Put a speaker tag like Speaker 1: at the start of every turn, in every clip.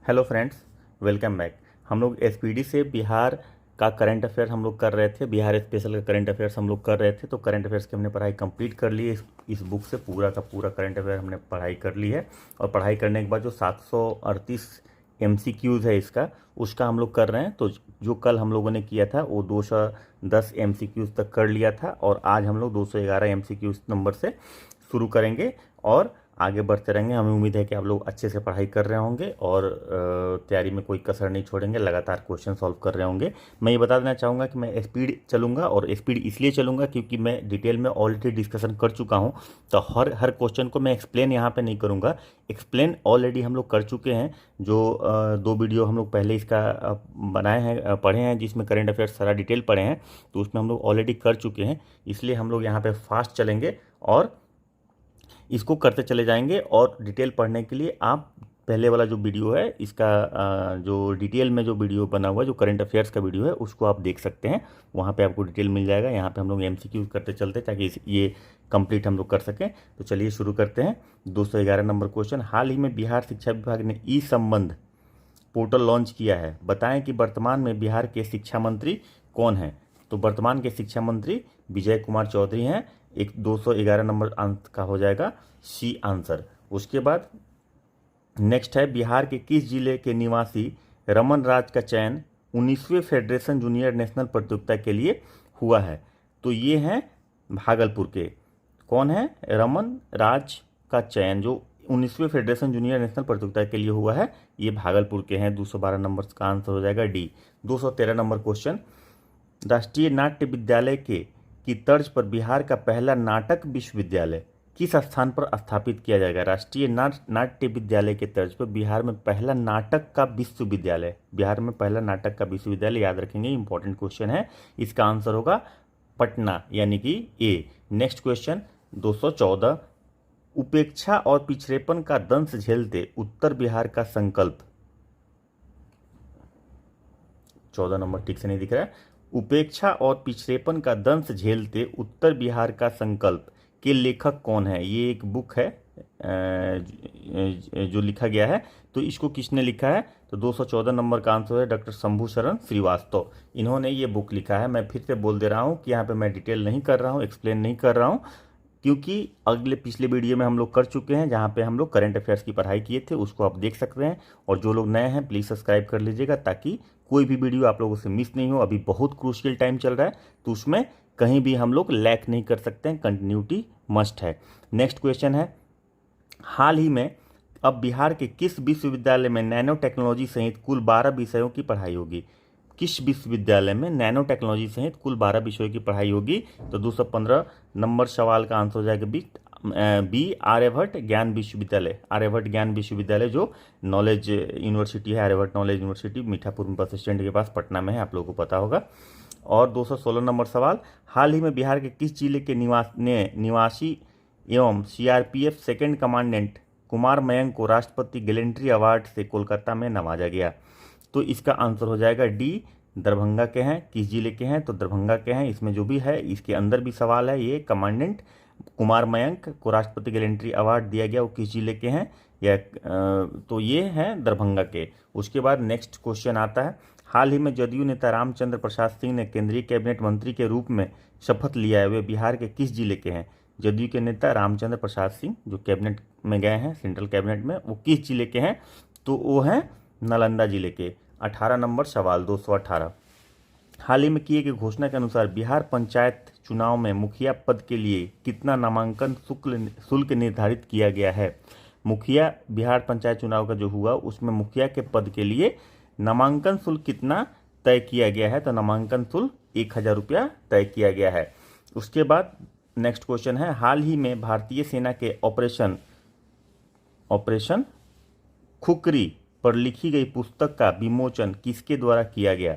Speaker 1: Hello friends, welcome back. हम लोग SPD से बिहार का करंट अफेयर हम लोग कर रहे थे। बिहार स्पेशल का करंट अफेयर्स हम लोग कर रहे थे। तो करंट अफेयर्स की हमने पढ़ाई कंप्लीट कर ली है। इस बुक से पूरा का पूरा करंट अफेयर हमने पढ़ाई कर ली है। और पढ़ाई करने के बाद जो 738 MCQs है इसका, उसका हम लोग कर रहे हैं। तो जो कल हम लोगों ने किया था वो 210 MCQs तक कर लिया था, और आज हम लोग 211 MCQs नंबर से शुरू करेंगे और आगे बढ़ते रहेंगे। हमें उम्मीद है कि आप लोग अच्छे से पढ़ाई कर रहे होंगे और तैयारी में कोई कसर नहीं छोड़ेंगे, लगातार क्वेश्चन सॉल्व कर रहे होंगे। मैं ये बता देना चाहूँगा कि मैं स्पीड चलूँगा, और स्पीड इसलिए चलूँगा क्योंकि मैं डिटेल में ऑलरेडी डिस्कशन कर चुका हूँ। तो हर क्वेश्चन को मैं एक्सप्लेन यहाँ पे नहीं करूँगा। एक्सप्लेन ऑलरेडी हम लोग कर चुके हैं। जो 2 वीडियो हम लोग पहले इसका बनाए हैं, पढ़े हैं, जिसमें करेंट अफेयर्स सारा डिटेल पढ़े हैं, तो उसमें हम लोग ऑलरेडी कर चुके हैं। इसलिए हम लोग यहाँ पे फास्ट चलेंगे और इसको करते चले जाएंगे। और डिटेल पढ़ने के लिए आप पहले वाला जो वीडियो है इसका, जो डिटेल में जो वीडियो बना हुआ है, जो करंट अफेयर्स का वीडियो है, उसको आप देख सकते हैं। वहाँ पे आपको डिटेल मिल जाएगा। यहाँ पे हम लोग MCQ करते चलते ताकि ये कंप्लीट हम लोग कर सकें। तो चलिए शुरू करते हैं। 211 नंबर क्वेश्चन। हाल ही में बिहार शिक्षा विभाग ने ई संबंध पोर्टल लॉन्च किया है। बताएं कि वर्तमान में बिहार के शिक्षा मंत्री कौन हैं। तो वर्तमान के शिक्षा मंत्री विजय कुमार चौधरी हैं। एक 211 नंबर अंक का हो जाएगा सी आंसर। उसके बाद नेक्स्ट है, बिहार के किस जिले के निवासी रमन राज का चयन 19वें फेडरेशन जूनियर नेशनल प्रतियोगिता के लिए हुआ है। तो ये हैं भागलपुर के। कौन है? रमन राज का चयन जो 19वें फेडरेशन जूनियर नेशनल प्रतियोगिता के लिए हुआ है, ये भागलपुर के हैं। 212 नंबर का आंसर हो जाएगा डी। 213 number question. राष्ट्रीय नाट्य विद्यालय की तर्ज पर बिहार का पहला नाटक विश्वविद्यालय किस स्थान पर स्थापित किया जाएगा। राष्ट्रीय नाट्य विद्यालय के तर्ज पर बिहार में पहला नाटक का विश्वविद्यालय, बिहार में पहला नाटक का विश्वविद्यालय, याद रखेंगे, इंपॉर्टेंट क्वेश्चन है। इसका आंसर होगा पटना, यानी कि ए। Next question 214। उपेक्षा और पिछड़ेपन का दंश झेलते उत्तर बिहार का संकल्प। 14 नंबर ठीक से नहीं दिख रहा है। उपेक्षा और पिछड़ेपन का दंश झेलते उत्तर बिहार का संकल्प के लेखक कौन है। ये एक बुक है जो लिखा गया है। तो इसको किसने लिखा है? तो 214 नंबर का आंसर है डॉक्टर शंभू शरण श्रीवास्तव। इन्होंने ये बुक लिखा है। मैं फिर से बोल दे रहा हूँ कि यहाँ पे मैं डिटेल नहीं कर रहा हूँ, एक्सप्लेन नहीं कर रहा हूँ, क्योंकि पिछले वीडियो में हम लोग कर चुके हैं, जहाँ पे हम लोग करंट अफेयर्स की पढ़ाई किए थे, उसको आप देख सकते हैं। और जो लोग नए हैं प्लीज़ सब्सक्राइब कर लीजिएगा, ताकि कोई भी वीडियो आप लोगों से मिस नहीं हो। अभी बहुत क्रूशियल टाइम चल रहा है, तो उसमें कहीं भी हम लोग लैक नहीं कर सकते हैं, कंटिन्यूटी मस्ट है। नेक्स्ट क्वेश्चन है, हाल ही में अब बिहार के किस विश्वविद्यालय में नैनो टेक्नोलॉजी सहित कुल 12 विषयों की पढ़ाई होगी। किस विश्वविद्यालय में नैनो टेक्नोलॉजी सहित कुल 12 विषयों की पढ़ाई होगी। तो 215 नंबर सवाल का आंसर हो जाएगा बी आर्यभट्ट ज्ञान विश्वविद्यालय। आर्यभट्ट ज्ञान विश्वविद्यालय जो नॉलेज यूनिवर्सिटी है, Aryabhata knowledge university, Mithapur bus stand के पास पटना में है, आप लोगों को पता होगा। और 216 नंबर सवाल, हाल ही में बिहार के किस जिले के निवासी एवं CRPF second commandant Kumar Mayank को राष्ट्रपति गैलेंट्री अवार्ड से कोलकाता में नवाजा गया। तो इसका आंसर हो जाएगा डी, दरभंगा के हैं। किस जिले के हैं? तो दरभंगा के हैं। इसमें जो भी है, इसके अंदर भी सवाल है, ये कमांडेंट कुमार मयंक को राष्ट्रपति गैलेंट्री अवार्ड दिया गया, वो किस जिले के हैं? या तो ये हैं दरभंगा के। उसके बाद नेक्स्ट क्वेश्चन आता है, हाल ही में जदयू नेता रामचंद्र प्रसाद सिंह ने केंद्रीय कैबिनेट मंत्री के रूप में शपथ लिया है, वे बिहार के किस जिले के हैं। जदयू के नेता रामचंद्र प्रसाद सिंह जो कैबिनेट में गए हैं, सेंट्रल कैबिनेट में, वो किस जिले के हैं? तो वो हैं नालंदा जिले के। 18 नंबर सवाल 218। हाल ही में किए गए घोषणा के अनुसार बिहार पंचायत चुनाव में मुखिया पद के लिए कितना नामांकन शुल्क निर्धारित किया गया है। मुखिया बिहार पंचायत चुनाव का जो हुआ, उसमें मुखिया के पद के लिए नामांकन शुल्क कितना तय किया गया है। तो नामांकन शुल्क 1000 रुपया तय किया गया है। उसके बाद नेक्स्ट क्वेश्चन है, हाल ही में भारतीय सेना के ऑपरेशन खुकरी पर लिखी गई पुस्तक का विमोचन किसके द्वारा किया गया।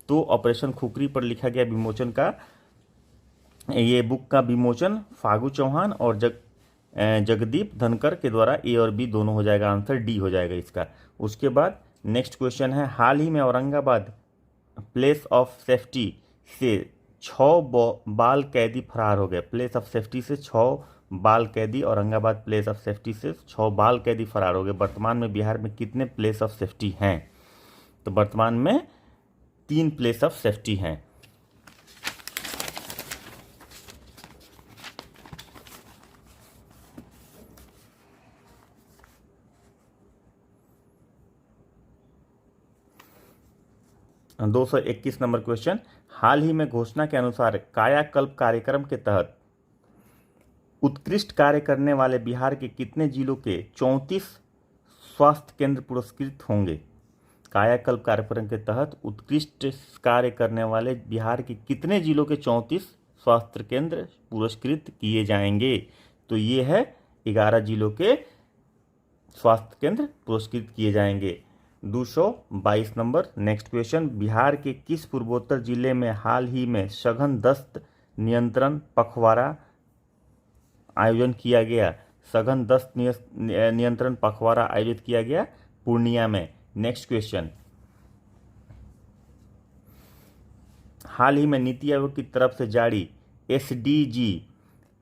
Speaker 1: तो ऑपरेशन खुकरी पर लिखा गया विमोचन का, ये बुक का विमोचन फागू चौहान और जगदीप धनकर के द्वारा। ए और बी दोनों हो जाएगा, आंसर डी हो जाएगा इसका। उसके बाद नेक्स्ट क्वेश्चन है, हाल ही में औरंगाबाद प्लेस ऑफ सेफ्टी से 6 बाल कैदी फरार हो गए। प्लेस ऑफ सेफ्टी से 6 बाल कैदी औरंगाबाद प्लेस ऑफ सेफ्टी से 6 बाल कैदी फरार हो गए। वर्तमान में बिहार में कितने प्लेस ऑफ सेफ्टी हैं? तो वर्तमान में 3 प्लेस ऑफ सेफ्टी हैं। और 221 नंबर क्वेश्चन, हाल ही में घोषणा के अनुसार कायाकल्प कार्यक्रम के तहत उत्कृष्ट कार्य करने वाले बिहार के कितने जिलों के 34 स्वास्थ्य केंद्र पुरस्कृत होंगे? कायाकल्प कार्यक्रम के तहत उत्कृष्ट कार्य करने वाले बिहार के कितने जिलों के 34 स्वास्थ्य केंद्र पुरस्कृत किए जाएंगे? तो ये है 11 जिलों के स्वास्थ्य केंद्र पुरस्कृत किए जाएंगे। 222 नंबर नेक्स्ट क्वेश्चन, बिहार के किस पूर्वोत्तर जिले में हाल ही में सघन दस्त नियंत्रण पखवाड़ा आयोजन किया गया? सघन दस्त नियंत्रण पखवाड़ा आयोजित किया गया पूर्णिया में। नेक्स्ट क्वेश्चन, हाल ही में नीति आयोग की तरफ से जारी SDG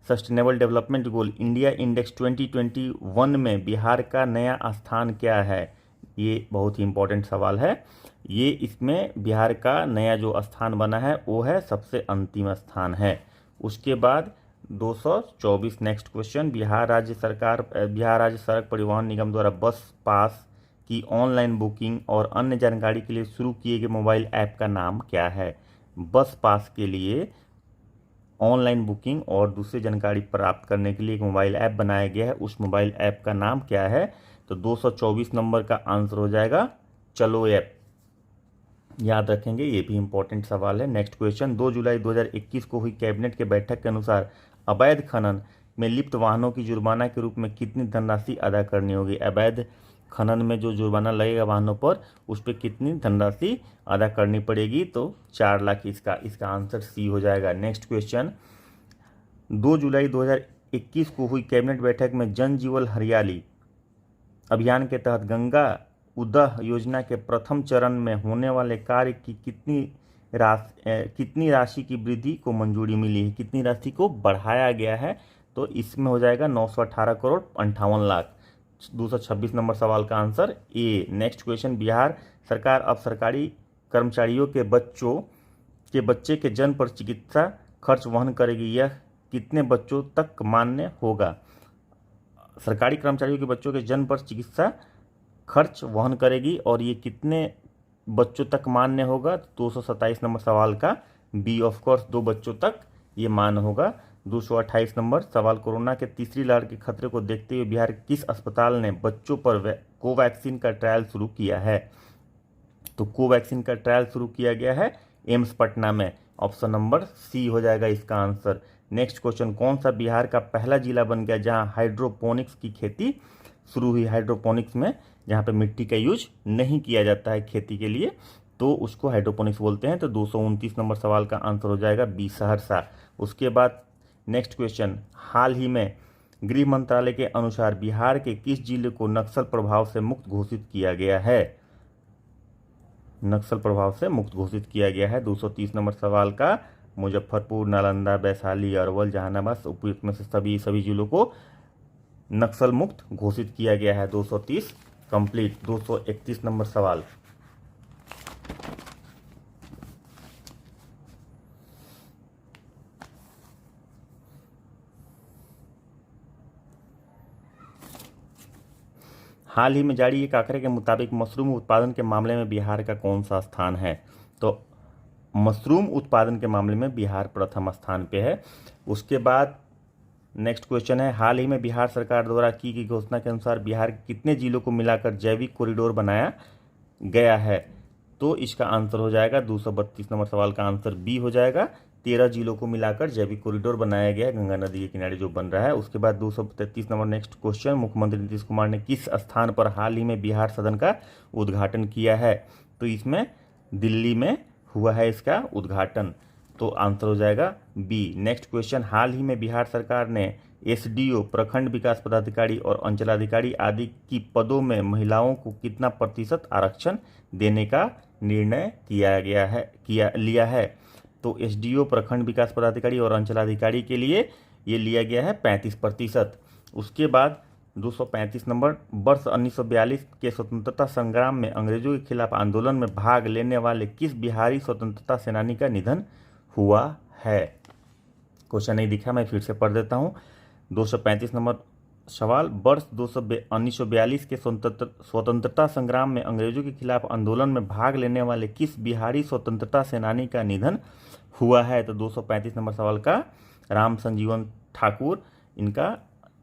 Speaker 1: sustainable development goal India index 2021 में बिहार का नया स्थान क्या है? ये बहुत ही इंपॉर्टेंट सवाल है। ये इसमें बिहार का नया जो स्थान बना है वो है सबसे अंतिम स्थान है। उसके बाद 224 नेक्स्ट क्वेश्चन, बिहार राज्य सड़क परिवहन निगम द्वारा बस पास की ऑनलाइन बुकिंग और अन्य जानकारी के लिए शुरू किए गए मोबाइल ऐप का नाम क्या है? बस पास के लिए ऑनलाइन बुकिंग और दूसरी जानकारी प्राप्त करने के लिए एक मोबाइल ऐप बनाया गया है, उस मोबाइल ऐप का नाम क्या है? तो 224 नंबर का आंसर हो जाएगा चलो ऐप। याद रखेंगे, ये भी इंपॉर्टेंट सवाल है। नेक्स्ट क्वेश्चन, 2 जुलाई 2021 को हुई कैबिनेट के बैठक के अनुसार अवैध खनन में लिप्त वाहनों की जुर्माना के रूप में कितनी धनराशि अदा करनी होगी? अवैध खनन में जो जुर्माना लगेगा वाहनों पर, उस पर कितनी धनराशि अदा करनी पड़ेगी? तो 4 लाख इसका आंसर सी हो जाएगा। नेक्स्ट क्वेश्चन, 2 जुलाई 2021 को हुई कैबिनेट बैठक में जन जीवन हरियाली अभियान के तहत गंगा उदह योजना के प्रथम चरण में होने वाले कार्य की कितनी राशि की वृद्धि को मंजूरी मिली है? कितनी राशि को बढ़ाया गया है? तो इसमें हो जाएगा 918 करोड़ 58 लाख। 226 नंबर सवाल का answer A. Next question, Bihar सरकार अब सरकारी कर्मचारियों के बच्चे के जन्म पर चिकित्सा खर्च वहन करेगी। यह कितने बच्चों तक मान्य होगा? सरकारी कर्मचारियों के बच्चों के जन्म पर चिकित्सा खर्च वहन करेगी और ये कितने बच्चों तक मान्य होगा? 227 नंबर सवाल का बी, ऑफ कोर्स 2 बच्चों तक ये मान्य होगा। 228 नंबर सवाल, कोरोना के तीसरी लहर के खतरे को देखते हुए बिहार के किस अस्पताल ने बच्चों पर कोवैक्सीन का ट्रायल शुरू किया है? तो कोवैक्सीन का ट्रायल शुरू किया गया है एम्स पटना में। ऑप्शन नंबर सी हो जाएगा इसका आंसर। नेक्स्ट क्वेश्चन, कौन सा बिहार का पहला जिला बन गया जहां हाइड्रोपोनिक्स की खेती शुरू हुई? हाइड्रोपोनिक्स में जहां पे मिट्टी का यूज नहीं किया जाता है खेती के लिए, तो उसको हाइड्रोपोनिक्स बोलते हैं। तो 229 नंबर सवाल का आंसर हो जाएगा बी, सहरसा। उसके बाद नेक्स्ट क्वेश्चन, हाल ही में गृह मंत्रालय के अनुसार बिहार के किस जिले को नक्सल प्रभाव से मुक्त घोषित किया गया है? नक्सल प्रभाव से मुक्त घोषित किया गया है। 230 नंबर सवाल का मुजफ्फरपुर, नालंदा, वैशाली, अरवल, जहानाबाद उपयुक्त में से सभी जिलों को नक्सल मुक्त घोषित किया गया है। 230 कंप्लीट। 231 नंबर सवाल, हाल ही में जारी एक आंकड़े के मुताबिक मशरूम उत्पादन के मामले में बिहार का कौन सा स्थान है? तो मशरूम उत्पादन के मामले में बिहार प्रथम स्थान पे है। उसके बाद नेक्स्ट क्वेश्चन है, हाल ही में बिहार सरकार द्वारा की गई घोषणा के अनुसार बिहार के कितने जिलों को मिलाकर जैविक कॉरिडोर बनाया गया है? तो इसका आंसर हो जाएगा 232 नंबर सवाल का आंसर बी हो जाएगा। 13 जिलों को मिलाकर जैविक कॉरिडोर बनाया गया है गंगा नदी के किनारे जो बन रहा है। उसके बाद 233 नंबर नेक्स्ट क्वेश्चन, मुख्यमंत्री नीतीश कुमार ने किस स्थान पर हाल ही में बिहार सदन का उद्घाटन किया है? तो इसमें दिल्ली में हुआ है इसका उद्घाटन। तो आंसर हो जाएगा बी। नेक्स्ट क्वेश्चन, हाल ही में बिहार सरकार ने SDO, प्रखंड विकास पदाधिकारी और अंचलाधिकारी आदि की पदों में महिलाओं को कितना प्रतिशत आरक्षण देने का निर्णय लिया है? तो SDO, प्रखंड विकास पदाधिकारी और अंचलाधिकारी के लिए ये लिया गया है 35%। उसके बाद 235 नंबर, वर्ष 1942 के स्वतंत्रता संग्राम में अंग्रेजों के खिलाफ आंदोलन में भाग लेने वाले किस बिहारी स्वतंत्रता सेनानी का निधन हुआ है? क्वेश्चन नहीं दिखा, मैं फिर से पढ़ देता हूँ। 235 नंबर सवाल, वर्ष 1942 के स्वतंत्रता संग्राम में अंग्रेजों के खिलाफ आंदोलन में भाग लेने वाले किस बिहारी स्वतंत्रता सेनानी का निधन हुआ है? तो 235 नंबर सवाल का राम संजीवन ठाकुर, इनका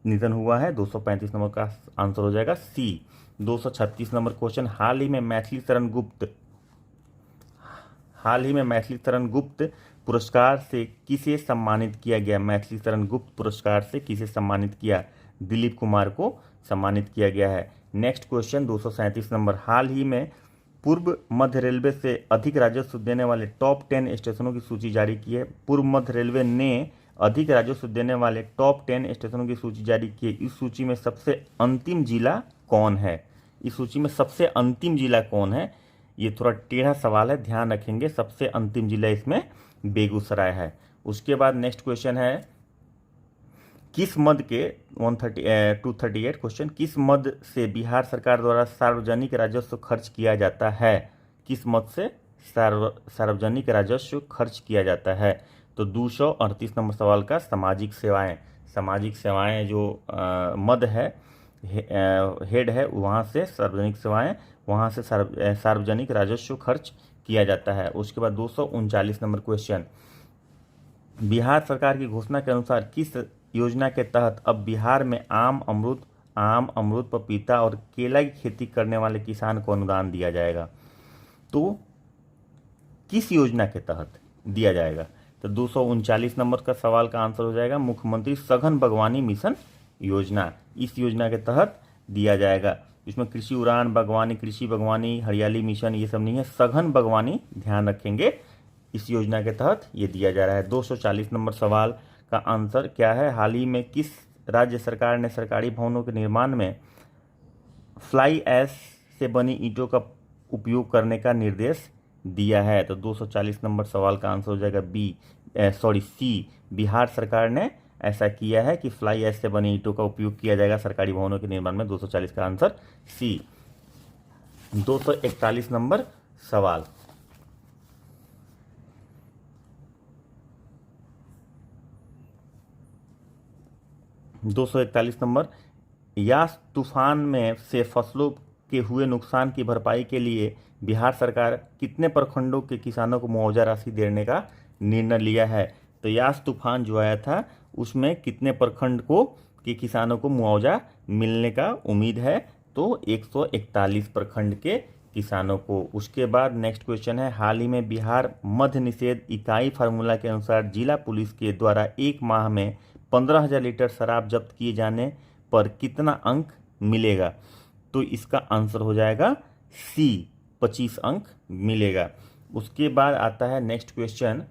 Speaker 1: निधन हुआ है। 235 नंबर का आंसर हो जाएगा सी। 236 नंबर क्वेश्चन, हाल ही में मैथिली शरण गुप्त पुरस्कार से किसे सम्मानित किया गया? मैथिली शरण गुप्त पुरस्कार से किसे सम्मानित किया? दिलीप कुमार को सम्मानित किया गया है। नेक्स्ट क्वेश्चन 237 नंबर, हाल ही में पूर्व मध्य रेलवे से अधिक राजस्व देने वाले टॉप 10 स्टेशनों की सूची जारी की है। पूर्व मध्य रेलवे ने अधिक राजस्व देने वाले टॉप 10 स्टेशनों की सूची जारी की है। इस सूची में सबसे अंतिम जिला कौन है? इस सूची में सबसे अंतिम जिला कौन है? ये थोड़ा टेढ़ा सवाल है, ध्यान रखेंगे। सबसे अंतिम जिला इसमें बेगूसराय है। उसके बाद नेक्स्ट क्वेश्चन है, किस मद के 238 क्वेश्चन, किस मद से बिहार सरकार द्वारा सार्वजनिक राजस्व खर्च किया जाता है? किस मद से सार्वजनिक राजस्व खर्च किया जाता है? तो 238 नंबर सवाल का सामाजिक सेवाएं जो मद है, हेड है, वहाँ से सार्वजनिक सेवाएं, वहाँ से सार्वजनिक राजस्व खर्च किया जाता है। उसके बाद 239 नंबर क्वेश्चन, बिहार सरकार की घोषणा के अनुसार किस योजना के तहत अब बिहार में आम, अमरूद, पपीता और केला की खेती करने वाले किसान को अनुदान दिया जाएगा? तो किस योजना के तहत दिया जाएगा? तो 239 नंबर का सवाल का आंसर हो जाएगा मुख्यमंत्री सघन बागवानी मिशन योजना। इस योजना के तहत दिया जाएगा। इसमें कृषि उड़ान बागवानी, कृषि बागवानी, हरियाली मिशन ये सब नहीं है, सघन बागवानी, ध्यान रखेंगे। इस योजना के तहत ये दिया जा रहा है। 240 नंबर सवाल का आंसर क्या है? हाल ही में किस राज्य सरकार ने सरकारी भवनों के निर्माण में फ्लाई ऐश से बनी ईंटों का उपयोग करने का निर्देश दिया है? तो 240 नंबर सवाल का आंसर हो जाएगा सी। बिहार सरकार ने ऐसा किया है कि फ्लाई ऐश से बनी ईंटों का उपयोग किया जाएगा सरकारी भवनों के निर्माण में। 240 का आंसर सी। 241 नंबर सवाल, नंबर, यास तूफान में से फसलों के हुए नुकसान की भरपाई के लिए बिहार सरकार कितने प्रखंडों के किसानों को मुआवजा राशि देने का निर्णय लिया है? तो यास तूफान जो आया था उसमें कितने प्रखंड के किसानों को मुआवजा मिलने का उम्मीद है? तो 141 प्रखंड के किसानों को। उसके बाद नेक्स्ट क्वेश्चन है, हाल ही में बिहार मद्य निषेध इकाई फार्मूला के अनुसार जिला पुलिस के द्वारा एक माह में 15,000 लीटर शराब जब्त किए जाने पर कितना अंक मिलेगा? तो इसका आंसर हो जाएगा सी, 25 अंक मिलेगा। उसके बाद आता है नेक्स्ट क्वेश्चन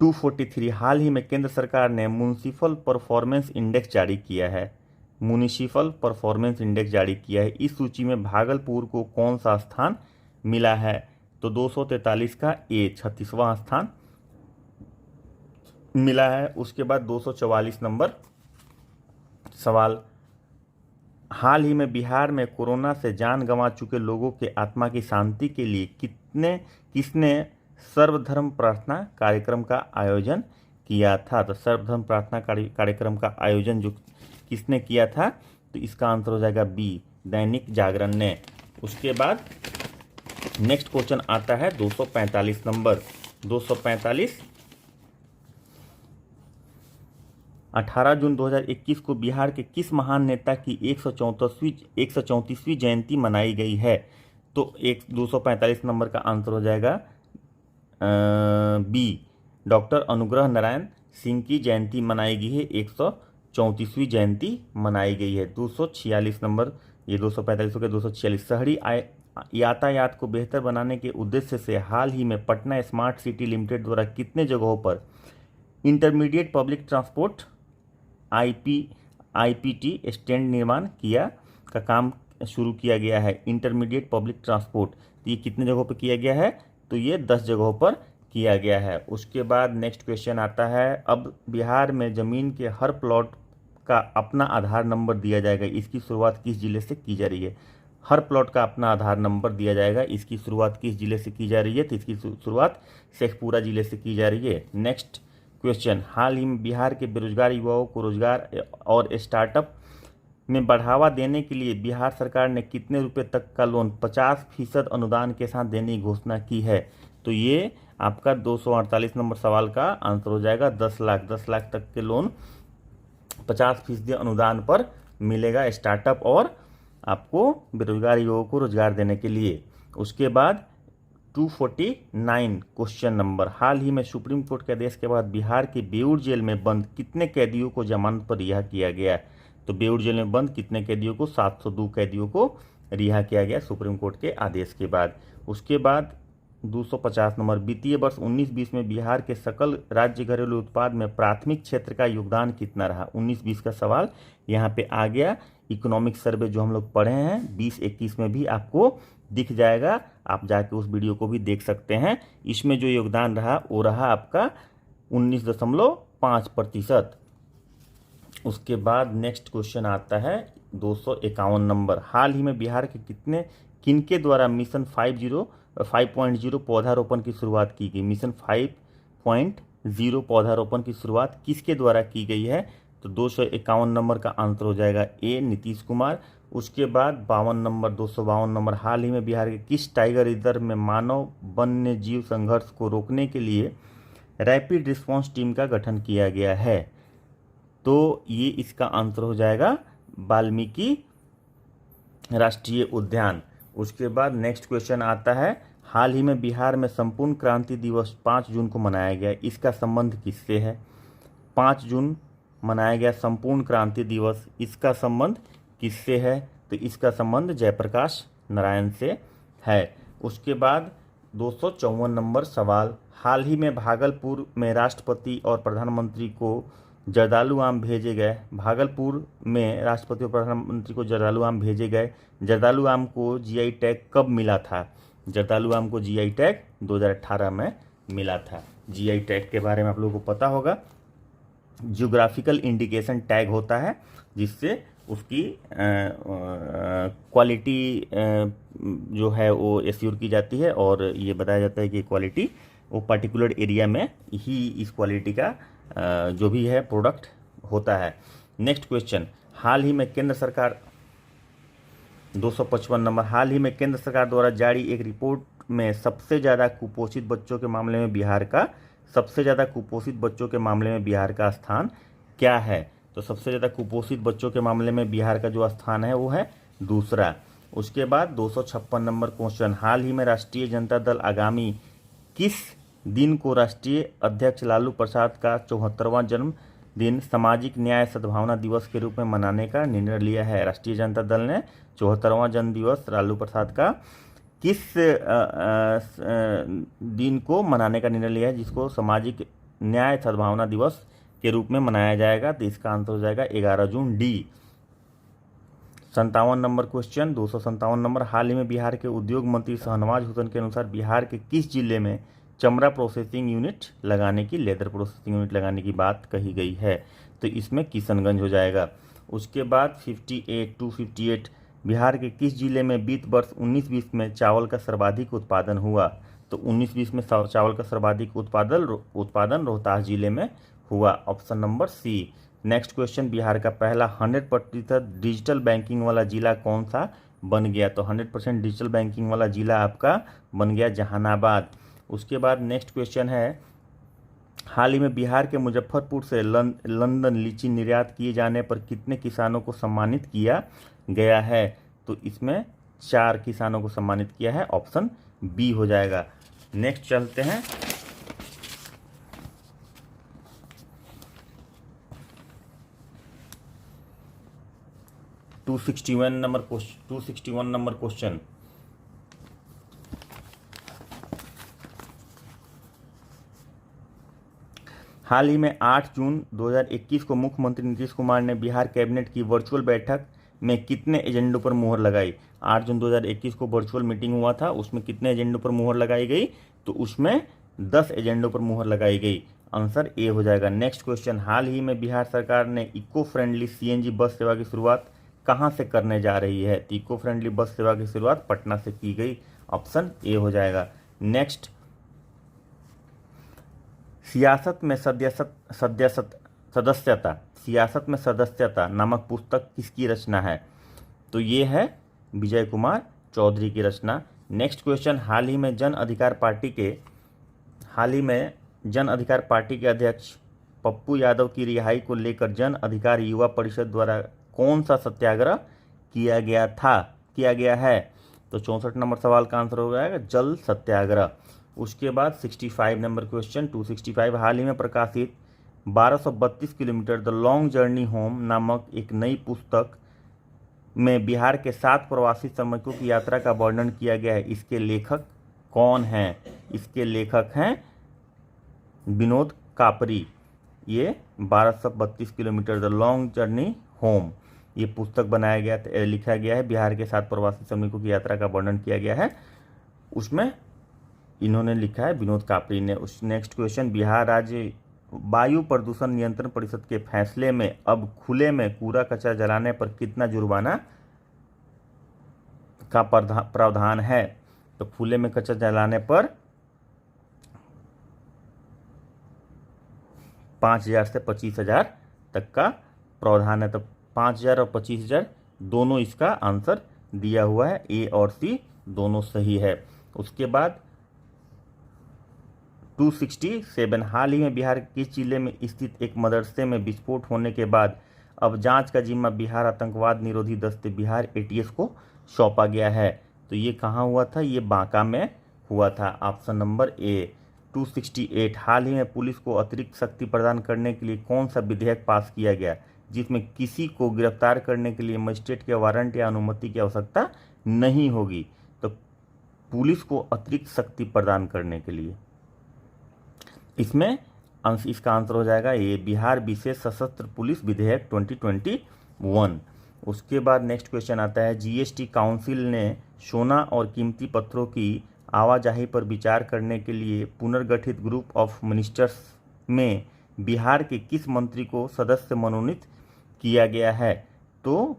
Speaker 1: 243, हाल ही में केंद्र सरकार ने म्युनिसिपल परफॉर्मेंस इंडेक्स जारी किया है। इस सूची में भागलपुर को कौन सा स्थान मिला है? तो 243 का ए, 36वां स्थान मिला है। उसके बाद 244 नंबर सवाल, हाल ही में बिहार में कोरोना से जान गंवा चुके लोगों के आत्मा की शांति के लिए किसने सर्वधर्म प्रार्थना कार्यक्रम का आयोजन किया था? तो सर्वधर्म प्रार्थना कार्यक्रम का आयोजन जो किसने किया था? तो इसका आंसर हो जाएगा बी, दैनिक जागरण ने। उसके बाद नेक्स्ट क्वेश्चन आता है 245 नंबर। 245, 18 जून 2021 को बिहार के किस महान नेता की 134वीं जयंती मनाई गई है? तो 245 नंबर का आंसर हो जाएगा बी, डॉक्टर अनुग्रह नारायण सिंह की जयंती मनाई गई है, 134वीं जयंती मनाई गई है। 246 नंबर, ये 245 के 246, शहरी यातायात को बेहतर बनाने के उद्देश्य से हाल ही में पटना स्मार्ट सिटी लिमिटेड द्वारा कितने जगहों पर intermediate public transport IPT stand निर्माण का काम शुरू किया गया है? इंटरमीडिएट पब्लिक ट्रांसपोर्ट, तो ये कितने जगहों पर किया गया है? तो ये 10 जगहों पर किया गया है। उसके बाद नेक्स्ट क्वेश्चन आता है, अब बिहार में ज़मीन के हर प्लॉट का अपना आधार नंबर दिया जाएगा, इसकी शुरुआत किस जिले से की जा रही है? हर प्लॉट का अपना आधार नंबर दिया जाएगा, इसकी शुरुआत किस जिले से की जा रही है? तो इसकी शुरुआत शेखपुरा जिले से की जा रही है। नेक्स्ट क्वेश्चन, हाल ही में बिहार के बेरोजगार युवाओं को रोजगार और स्टार्टअप में बढ़ावा देने के लिए बिहार सरकार ने कितने रुपए तक का लोन 50% अनुदान के साथ देने की घोषणा की है? तो ये आपका 248 नंबर सवाल का आंसर हो जाएगा। 10 लाख तक के लोन 50% अनुदान पर मिलेगा स्टार्टअप और आपको बेरोजगार युवाओं को रोजगार देने के लिए। उसके बाद 249 क्वेश्चन नंबर, हाल ही में सुप्रीम कोर्ट के आदेश के बाद बिहार के बेऊर जेल में बंद कितने कैदियों को जमानत पर रिहा किया गया? तो बेऊर जेल में बंद कितने कैदियों को? 702 कैदियों को रिहा किया गया सुप्रीम कोर्ट के आदेश के बाद। उसके बाद 250 नंबर, वित्तीय वर्ष 19-20 में बिहार के सकल राज्य घरेलू उत्पाद में प्राथमिक क्षेत्र का योगदान कितना रहा? 19-20 का सवाल यहाँ पे आ गया। इकोनॉमिक सर्वे जो हम लोग पढ़े हैं 20-21 में भी आपको दिख जाएगा, आप जाके उस वीडियो को भी देख सकते हैं। इसमें जो योगदान रहा वो रहा आपका 19.5%। उसके बाद नेक्स्ट क्वेश्चन आता है 251 नंबर, हाल ही में बिहार के किनके द्वारा मिशन 5.0 पौधारोपण की शुरुआत की गई? मिशन 5.0 पौधारोपण की शुरुआत किसके द्वारा की गई है? तो 251 नंबर का आंसर हो जाएगा ए, नीतीश कुमार। उसके बाद 252 नंबर, हाल ही में बिहार के किस टाइगर रिजर्व में मानव वन्य जीव संघर्ष को रोकने के लिए रैपिड रिस्पांस टीम का गठन किया गया है? तो ये इसका आंसर हो जाएगा वाल्मीकि राष्ट्रीय उद्यान। उसके बाद नेक्स्ट क्वेश्चन आता है, हाल ही में बिहार में संपूर्ण क्रांति दिवस 5 जून को मनाया गया, इसका संबंध किससे है? 5 जून मनाया गया संपूर्ण क्रांति दिवस, इसका संबंध किससे है? तो इसका संबंध जयप्रकाश नारायण से है। उसके बाद 254 नंबर सवाल, हाल ही में भागलपुर में राष्ट्रपति और प्रधानमंत्री को जर्दालू आम भेजे गए। भागलपुर में राष्ट्रपति और प्रधानमंत्री को जर्दालू आम भेजे गए। जर्दालू आम को जीआई टैग कब मिला था? जर्दालू आम को जीआई टैग 2018 में मिला था। जीआई टैग के बारे में आप लोगों को पता होगा, ज्योग्राफिकल इंडिकेशन टैग होता है जिससे उसकी क्वालिटी जो है वो एश्योर की जाती है और ये बताया जाता है कि क्वालिटी वो पर्टिकुलर एरिया में ही इस क्वालिटी का जो भी है प्रोडक्ट होता है। नेक्स्ट क्वेश्चन, हाल ही में केंद्र सरकार 255 नंबर, हाल ही में केंद्र सरकार द्वारा जारी एक रिपोर्ट में सबसे ज़्यादा कुपोषित बच्चों के मामले में बिहार का स्थान क्या है? तो सबसे ज़्यादा कुपोषित बच्चों के मामले में बिहार का जो स्थान है वो है दूसरा। उसके बाद 256 नंबर क्वेश्चन, हाल ही में राष्ट्रीय जनता दल आगामी किस दिन को राष्ट्रीय अध्यक्ष लालू प्रसाद का 74वां जन्मदिन सामाजिक न्याय सद्भावना दिवस के रूप में मनाने का निर्णय लिया है? राष्ट्रीय जनता दल ने 74वां जन्म दिवस लालू प्रसाद का किस दिन को मनाने का निर्णय लिया है, जिसको सामाजिक न्याय सद्भावना दिवस के रूप में मनाया जाएगा? तो इसका आंसर हो जाएगा 11 जून, डी। 57 नंबर क्वेश्चन, 257 नंबर, हाल ही में बिहार के उद्योग मंत्री शाहनवाज हुसैन के अनुसार बिहार के किस जिले में चमड़ा प्रोसेसिंग यूनिट लगाने की, लेदर प्रोसेसिंग यूनिट लगाने की बात कही गई है? तो इसमें किशनगंज हो जाएगा। उसके बाद 258 बिहार के किस जिले में वित्त वर्ष 19-20 में चावल का सर्वाधिक उत्पादन हुआ? तो 19-20 में चावल का सर्वाधिक उत्पादन रोहतास जिले में हुआ, option number C. Next question, Bihar का पहला 100% डिजिटल बैंकिंग वाला जिला कौन सा बन गया? तो 100% डिजिटल बैंकिंग वाला जिला आपका बन गया जहानाबाद। उसके बाद नेक्स्ट क्वेश्चन है, हाल ही में बिहार के मुजफ्फरपुर से लंदन लीची निर्यात किए जाने पर कितने किसानों को सम्मानित किया गया है? तो इसमें 4 किसानों को सम्मानित किया है, ऑप्शन बी हो जाएगा। नेक्स्ट चलते हैं 261 नंबर क्वेश्चन, हाल ही में 8 जून 2021 को मुख्यमंत्री नीतीश कुमार ने बिहार कैबिनेट की वर्चुअल बैठक में कितने एजेंडों पर मुहर लगाई? 8 जून 2021 को वर्चुअल मीटिंग हुआ था, उसमें कितने एजेंडों पर मुहर लगाई गई? तो उसमें 10 एजेंडों पर मुहर लगाई गई। आंसर ए हो जाएगा। नेक्स्ट क्वेश्चन, हाल ही में बिहार सरकार ने इको फ्रेंडली सीएनजी बस सेवा की शुरुआत कहाँ से करने जा रही है? तो इको फ्रेंडली बस सेवा की शुरुआत पटना से की गई। ऑप्शन ए हो जाएगा। नेक्स्ट, सियासत में सदस्यता नामक पुस्तक किसकी रचना है? तो ये है विजय कुमार चौधरी की रचना। नेक्स्ट क्वेश्चन, हाल ही में जन अधिकार पार्टी के अध्यक्ष पप्पू यादव की रिहाई को लेकर जन अधिकार युवा परिषद द्वारा कौन सा सत्याग्रह किया गया है? तो 64 नंबर सवाल का आंसर हो जाएगा जल सत्याग्रह। उसके बाद 65 नंबर क्वेश्चन 265, हाल ही में प्रकाशित 1232 kilometre the long journey home नामक एक नई पुस्तक में बिहार के 7 प्रवासी श्रमिकों की यात्रा का वर्णन किया गया है। इसके लेखक कौन हैं? इसके लेखक हैं विनोद कापरी। ये 1232 kilometre the long journey home ये पुस्तक लिखा गया है, बिहार के 7 प्रवासी श्रमिकों की यात्रा का वर्णन किया गया है, उसमें इन्होंने लिखा है विनोद कापरी ने। उस नेक्स्ट क्वेश्चन, बिहार राज्य वायु प्रदूषण नियंत्रण परिषद के फैसले में अब खुले में कूड़ा कचरा जलाने पर कितना जुर्माना का प्रावधान है? तो खुले में कचरा जलाने पर 5,000 से 25,000 तक का प्रावधान है। तो 5,000 और 25,000 दोनों इसका आंसर दिया हुआ है, ए और सी दोनों सही है। उसके बाद 267, हाल ही में बिहार के जिले में स्थित एक मदरसे में विस्फोट होने के बाद अब जांच का जिम्मा बिहार आतंकवाद निरोधी दस्ते बिहार एटीएस को सौंपा गया है। तो ये कहाँ हुआ था? ये बांका में हुआ था। Option number A. 268, हाल ही में पुलिस को अतिरिक्त शक्ति प्रदान करने के लिए कौन सा विधेयक पास किया गया जिसमें किसी को गिरफ्तार करने के लिए मजिस्ट्रेट के वारंट या अनुमति की आवश्यकता नहीं होगी? तो पुलिस को अतिरिक्त शक्ति प्रदान करने के लिए इसका आंसर हो जाएगा ये बिहार विशेष सशस्त्र पुलिस विधेयक 2021। उसके बाद नेक्स्ट क्वेश्चन आता है, जीएसटी काउंसिल ने सोना और कीमती पत्थरों की आवाजाही पर विचार करने के लिए पुनर्गठित ग्रुप ऑफ मिनिस्टर्स में बिहार के किस मंत्री को सदस्य मनोनीत किया है? तो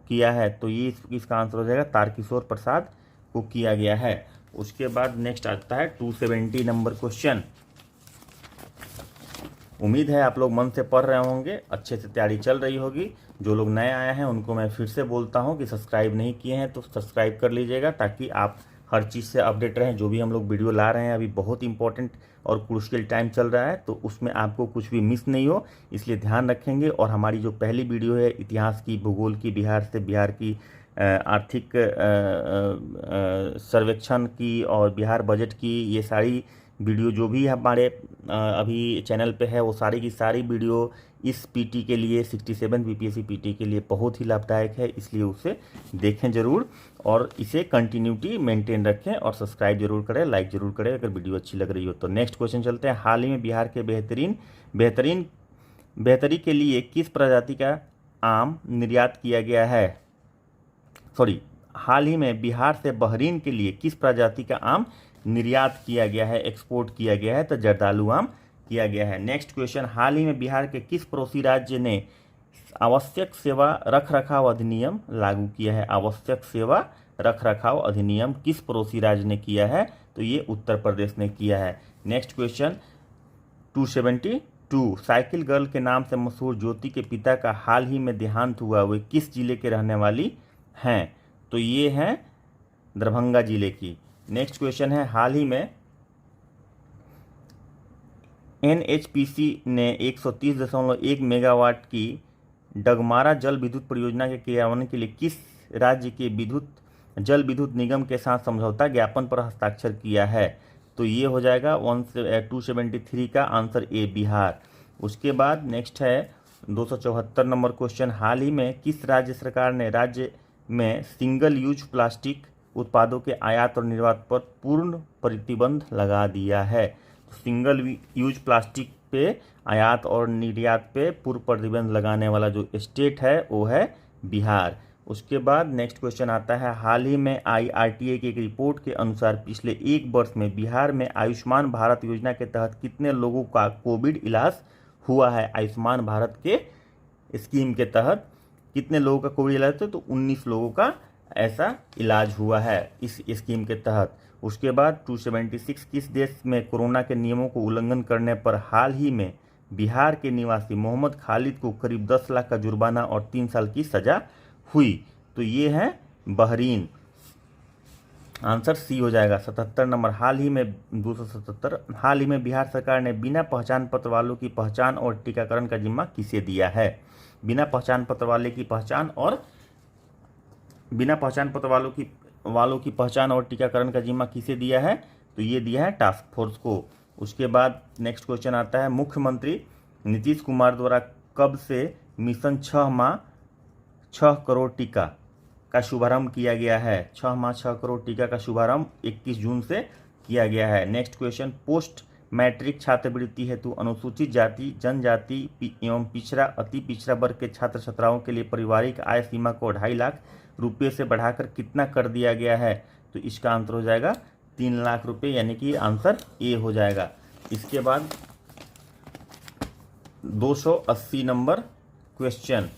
Speaker 1: ये इसका आंसर हो जाएगा तारकिशोर प्रसाद को किया गया है। उसके बाद नेक्स्ट आता है 270 नंबर क्वेश्चन। उम्मीद है आप लोग मन से पढ़ रहे होंगे, अच्छे से तैयारी चल रही होगी। जो लोग नए आए हैं उनको मैं फिर से बोलता हूं कि सब्सक्राइब नहीं किए हैं तो सब्सक्राइब कर लीजिएगा, ताकि आप हर चीज़ से अपडेट रहें। जो भी हम लोग वीडियो ला रहे हैं अभी बहुत इंपॉर्टेंट और क्रूशियल टाइम चल रहा है, तो उसमें आपको कुछ भी मिस नहीं हो, इसलिए ध्यान रखेंगे। और हमारी जो पहली वीडियो है इतिहास की, भूगोल की, बिहार की आर्थिक सर्वेक्षण की और बिहार बजट की, ये सारी वीडियो जो भी हमारे अभी चैनल पे है वो सारी की सारी वीडियो इस पीटी के लिए 67 बीपीएससी पीटी के लिए बहुत ही लाभदायक है, इसलिए उसे देखें ज़रूर और इसे कंटिन्यूटी मेंटेन रखें और सब्सक्राइब जरूर करें, लाइक जरूर करें अगर वीडियो अच्छी लग रही हो तो। नेक्स्ट क्वेश्चन चलते हैं, हाल ही में बिहार के बेहतरी के लिए किस प्रजाति का आम निर्यात किया गया है? हाल ही में बिहार से बहरीन के लिए किस प्रजाति का आम निर्यात किया गया है, एक्सपोर्ट किया गया है? तो जर्दालू आम किया गया है। नेक्स्ट क्वेश्चन, हाल ही में बिहार के किस पड़ोसी राज्य ने आवश्यक सेवा रखरखाव अधिनियम लागू किया है? आवश्यक सेवा रखरखाव अधिनियम किस पड़ोसी राज्य ने किया है? तो ये उत्तर प्रदेश ने किया है। नेक्स्ट क्वेश्चन 272, साइकिल गर्ल के नाम से मशहूर ज्योति के पिता का हाल ही में देहांत हुआ, वे किस जिले के रहने वाली हैं? तो ये हैं दरभंगा जिले की। नेक्स्ट क्वेश्चन है, हाल ही में एनएचपीसी ने 130.1 मेगावाट की डगमारा जल विद्युत परियोजना के क्रियान्वयन के लिए किस राज्य के जल विद्युत निगम के साथ समझौता ज्ञापन पर हस्ताक्षर किया है? तो ये हो जाएगा 273 का आंसर ए, बिहार। उसके बाद नेक्स्ट है 274 नंबर क्वेश्चन, हाल ही में किस राज्य सरकार ने राज्य में सिंगल यूज प्लास्टिक उत्पादों के आयात और निर्यात पर पूर्ण प्रतिबंध लगा दिया है? तो सिंगल यूज प्लास्टिक पे आयात और निर्यात पे पूर्ण प्रतिबंध लगाने वाला जो स्टेट है वो है बिहार। उसके बाद नेक्स्ट क्वेश्चन आता है, हाल ही में आई RTA की एक रिपोर्ट के अनुसार पिछले 1 वर्ष में बिहार में आयुष्मान भारत योजना के तहत कितने लोगों का कोविड इलाज हुआ है। आयुष्मान भारत के स्कीम के तहत कितने लोगों का कोविड इलाज था, तो 19 लोगों का ऐसा इलाज हुआ है इस स्कीम के तहत। उसके बाद 276 किस देश में कोरोना के नियमों को उल्लंघन करने पर हाल ही में बिहार के निवासी मोहम्मद खालिद को करीब 10 लाख का जुर्माना और 3 साल की सजा हुई, तो ये है बहरीन। आंसर सी हो जाएगा। 77 नंबर, हाल ही में 277, हाल ही में बिहार सरकार ने बिना पहचान पत्र वालों की पहचान और टीकाकरण का जिम्मा किसे दिया है। बिना पहचान पत्र वाले की पहचान और बिना पहचान पत्र वालों की पहचान और टीकाकरण का जिम्मा किसे दिया है, तो ये दिया है टास्क फोर्स को। उसके बाद नेक्स्ट क्वेश्चन आता है, मुख्यमंत्री नीतीश कुमार द्वारा कब से मिशन 6 करोड़ टीका का शुभारंभ किया गया है। 6 करोड़ टीका का शुभारंभ 21 जून से किया गया है। नेक्स्ट क्वेश्चन, पोस्ट मैट्रिक छात्रवृत्ति हेतु अनुसूचित जाति, जनजाति एवं पिछड़ा अति पिछड़ा वर्ग के छात्र छात्राओं के लिए पारिवारिक आय सीमा को 2.5 लाख रुपये से बढ़ाकर कितना कर दिया गया है, तो इसका आंसर हो जाएगा 3 लाख रुपये, यानी कि आंसर ए हो जाएगा। इसके बाद 280 नंबर क्वेश्चन,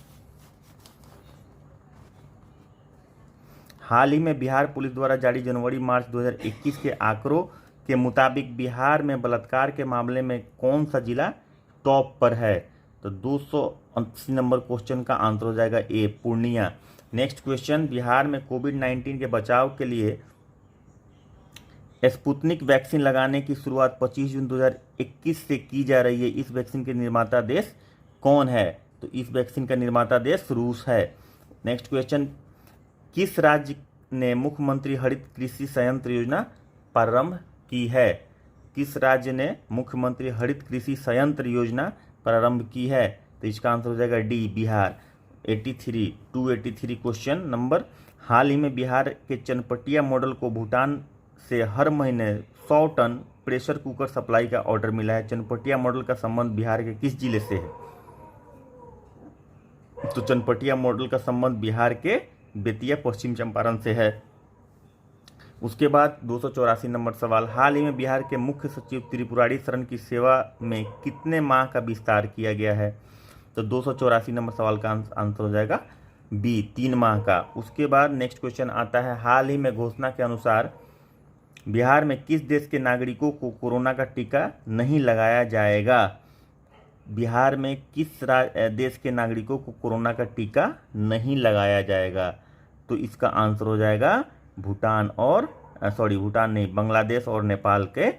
Speaker 1: हाल ही में बिहार पुलिस द्वारा जारी जनवरी मार्च 2021 के आंकड़ों के मुताबिक बिहार में बलात्कार के मामले में कौन सा जिला टॉप पर है, तो 280 नंबर क्वेश्चन का आंसर हो जाएगा ए, पूर्णिया। नेक्स्ट क्वेश्चन, बिहार में कोविड-19 के बचाव के लिए स्पुतनिक वैक्सीन लगाने की शुरुआत 25 जून 2021 से की जा रही है। इस वैक्सीन के निर्माता देश कौन है, तो इस वैक्सीन का निर्माता देश रूस है। नेक्स्ट क्वेश्चन, किस राज्य ने मुख्यमंत्री हरित कृषि संयंत्र योजना प्रारंभ की है। किस राज्य ने मुख्यमंत्री हरित कृषि संयंत्र योजना प्रारंभ की है, तो इसका आंसर हो जाएगा डी, बिहार। 283 क्वेश्चन नंबर, हाल ही में बिहार के चनपटिया मॉडल को भूटान से हर महीने 100 टन प्रेशर कुकर सप्लाई का ऑर्डर मिला है। चनपटिया मॉडल का संबंध बिहार के किस जिले से है, तो चनपटिया मॉडल का संबंध बिहार के बेतिया पश्चिम चंपारण से है। उसके बाद 284 नंबर सवाल, हाल ही में बिहार के मुख्य सचिव त्रिपुरारी शरण की सेवा में कितने माह का विस्तार किया गया है, तो 284 नंबर सवाल का आंसर हो जाएगा बी, 3 माह का। उसके बाद नेक्स्ट क्वेश्चन आता है, हाल ही में घोषणा के अनुसार बिहार में किस देश के नागरिकों को कोरोना का टीका नहीं लगाया जाएगा। बिहार में किस देश के नागरिकों को कोरोना का टीका नहीं लगाया जाएगा, तो इसका आंसर हो जाएगा भूटान और भूटान नहीं, बांग्लादेश और नेपाल के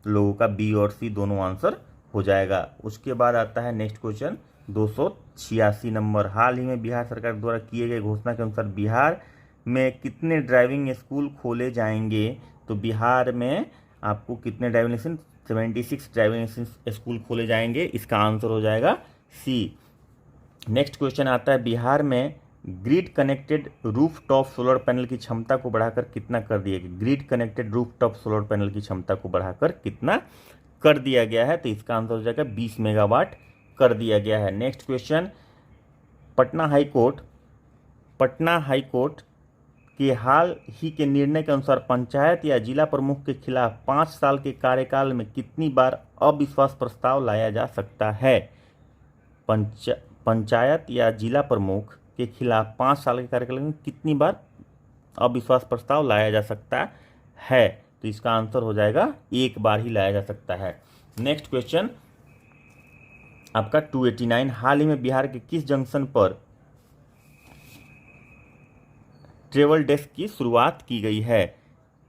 Speaker 1: लोगों का बी और सी दोनों आंसर हो जाएगा। उसके बाद आता है नेक्स्ट क्वेश्चन 286 नंबर, हाल ही में बिहार सरकार द्वारा किए गए घोषणा के अनुसार बिहार में कितने ड्राइविंग स्कूल खोले जाएंगे, तो बिहार में आपको कितने ड्राइविंग लाइसेंस 76 ड्राइविंग स्कूल खोले जाएंगे, इसका आंसर हो जाएगा सी। नेक्स्ट क्वेश्चन आता है, बिहार में grid connected roof top solar panel की क्षमता को बढ़ाकर कितना कर दिया गया। Grid connected roof top solar panel की क्षमता को बढ़ाकर कितना कर दिया गया है, तो इसका आंसर हो जाएगा 20 मेगावाट कर दिया गया है। नेक्स्ट क्वेश्चन, पटना हाईकोर्ट के हाल ही के निर्णय के अनुसार पंचायत या जिला प्रमुख के खिलाफ 5 साल के कार्यकाल में कितनी बार अविश्वास प्रस्ताव लाया जा सकता है। पंचायत या जिला प्रमुख के खिलाफ 5 साल के कार्यकाल में कितनी बार अविश्वास प्रस्ताव लाया जा सकता है, तो इसका आंसर हो जाएगा 1 बार ही लाया जा सकता है। नेक्स्ट क्वेश्चन आपका 289, हाल ही में बिहार के किस जंक्शन पर ट्रेवल डेस्क की शुरुआत की गई है।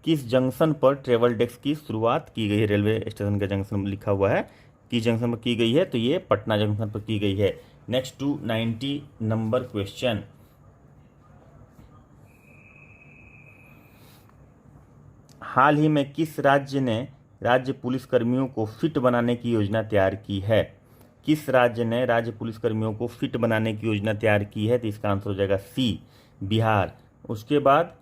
Speaker 1: किस जंक्शन पर ट्रेवल डेस्क की शुरुआत की गई है, रेलवे स्टेशन का जंक्शन लिखा हुआ है, किस जंक्शन पर की गई है, तो ये पटना जंक्शन पर की गई है। नेक्स्ट 290 नंबर क्वेश्चन, हाल ही में किस राज्य ने राज्य पुलिस कर्मियों को फिट बनाने की योजना तैयार की है। किस राज्य ने राज्य पुलिस कर्मियों को फिट बनाने की योजना तैयार की है, तो इसका आंसर हो जाएगा सी, बिहार। उसके बाद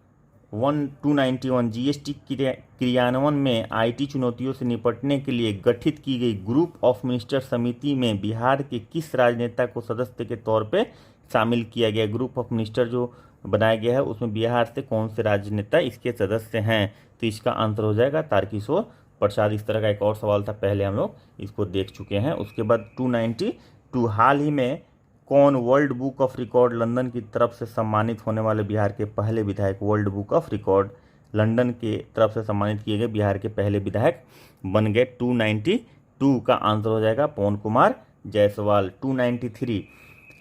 Speaker 1: 291 जीएसटी क्रियान्वयन में आईटी चुनौतियों से निपटने के लिए गठित की गई ग्रुप ऑफ मिनिस्टर समिति में बिहार के किस राजनेता को सदस्य के तौर पे शामिल किया गया। ग्रुप ऑफ मिनिस्टर जो बनाया गया है उसमें बिहार से कौन से राजनेता इसके सदस्य हैं? तो इसका आंसर हो जाएगा तारकिशोर प्रसाद। इस तरह का एक और सवाल था, पहले हम लोग इसको देख चुके हैं। उसके बाद 292, हाल ही में कौन world book of record London की तरफ से सम्मानित होने वाले बिहार के पहले विधायक? World book of record London के तरफ से सम्मानित किए गए बिहार के पहले विधायक बन गए। 292 का आंसर हो जाएगा पवन कुमार जायसवाल। 293,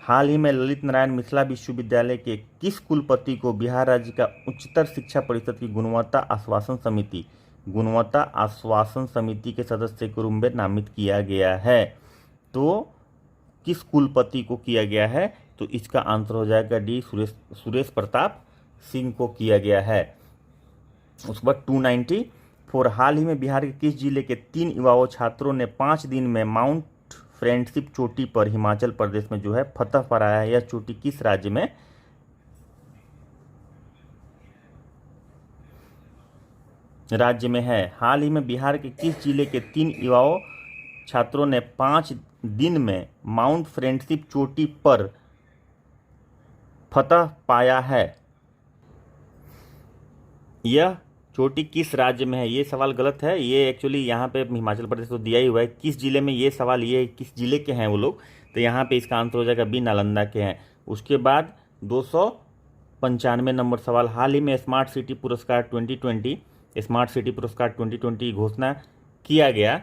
Speaker 1: हाल ही में ललित नारायण मिथिला विश्वविद्यालय के किस कुलपति को बिहार राज्य का उच्चतर शिक्षा परिषद की गुणवत्ता आश्वासन समिति के सदस्य के रूप में नामित किया गया है? तो किस कुलपति को किया गया है? तो इसका आंसर हो जाएगा डी, सुरेश प्रताप सिंह को किया गया है। उसके बाद 294, हाल ही में बिहार के किस जिले के 3 युवाओं छात्रों ने 5 दिन में माउंट फ्रेंडशिप चोटी पर हिमाचल प्रदेश में जो है फतह पाया है? यह चोटी किस राज्य में है? हाल ही में बिहार के किस जिले के 3 युवाओं छात्रों ने 5 दिन में माउंट फ्रेंडशिप चोटी पर फतह पाया है? यह चोटी किस राज्य में है? ये सवाल गलत है, ये एक्चुअली यहाँ पे हिमाचल प्रदेश तो दिया ही हुआ है। किस जिले में, ये सवाल ये किस जिले के हैं वो लोग, तो यहाँ पे इसका आंसर हो जाएगा बी, नालंदा के हैं। उसके बाद 295 नंबर सवाल, हाल ही में स्मार्ट सिटी पुरस्कार 2020 की घोषणा किया गया।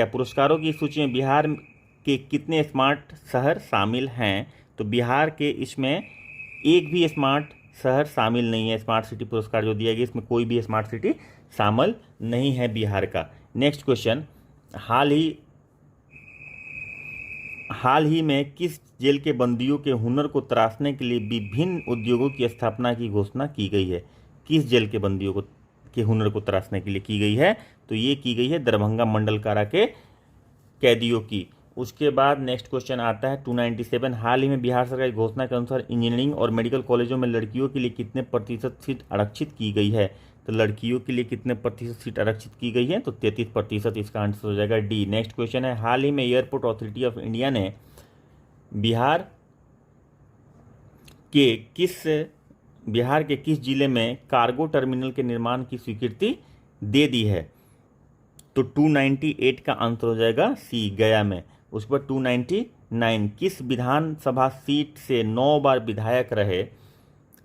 Speaker 1: पुरस्कारों की सूची में बिहार के कितने स्मार्ट शहर शामिल हैं? तो बिहार के इसमें एक भी स्मार्ट शहर शामिल नहीं है। स्मार्ट सिटी पुरस्कार जो दिया गया इसमें कोई भी स्मार्ट सिटी शामिल नहीं है बिहार का। नेक्स्ट क्वेश्चन, हाल ही में किस जेल के बंदियों के हुनर को तराशने के लिए विभिन्न उद्योगों की स्थापना की घोषणा की गई है? किस जेल के बंदियों के हुनर को तराशने के लिए की गई है? तो ये की गई है दरभंगा मंडल कारा के कैदियों की। उसके बाद नेक्स्ट क्वेश्चन आता है 297, हाल ही में बिहार सरकार की घोषणा के अनुसार इंजीनियरिंग और मेडिकल कॉलेजों में लड़कियों के लिए कितने प्रतिशत सीट आरक्षित की गई है? तो लड़कियों के लिए कितने प्रतिशत सीट आरक्षित की गई है? तो 33%, इसका आंसर हो जाएगा डी। नेक्स्ट क्वेश्चन है, हाल ही में एयरपोर्ट अथॉरिटी ऑफ इंडिया ने बिहार के किस जिले में कार्गो टर्मिनल के निर्माण की स्वीकृति दे दी है? तो 298 का आंसर हो जाएगा सी, गया में। उसके बाद 299, किस विधानसभा सीट से 9 बार विधायक रहे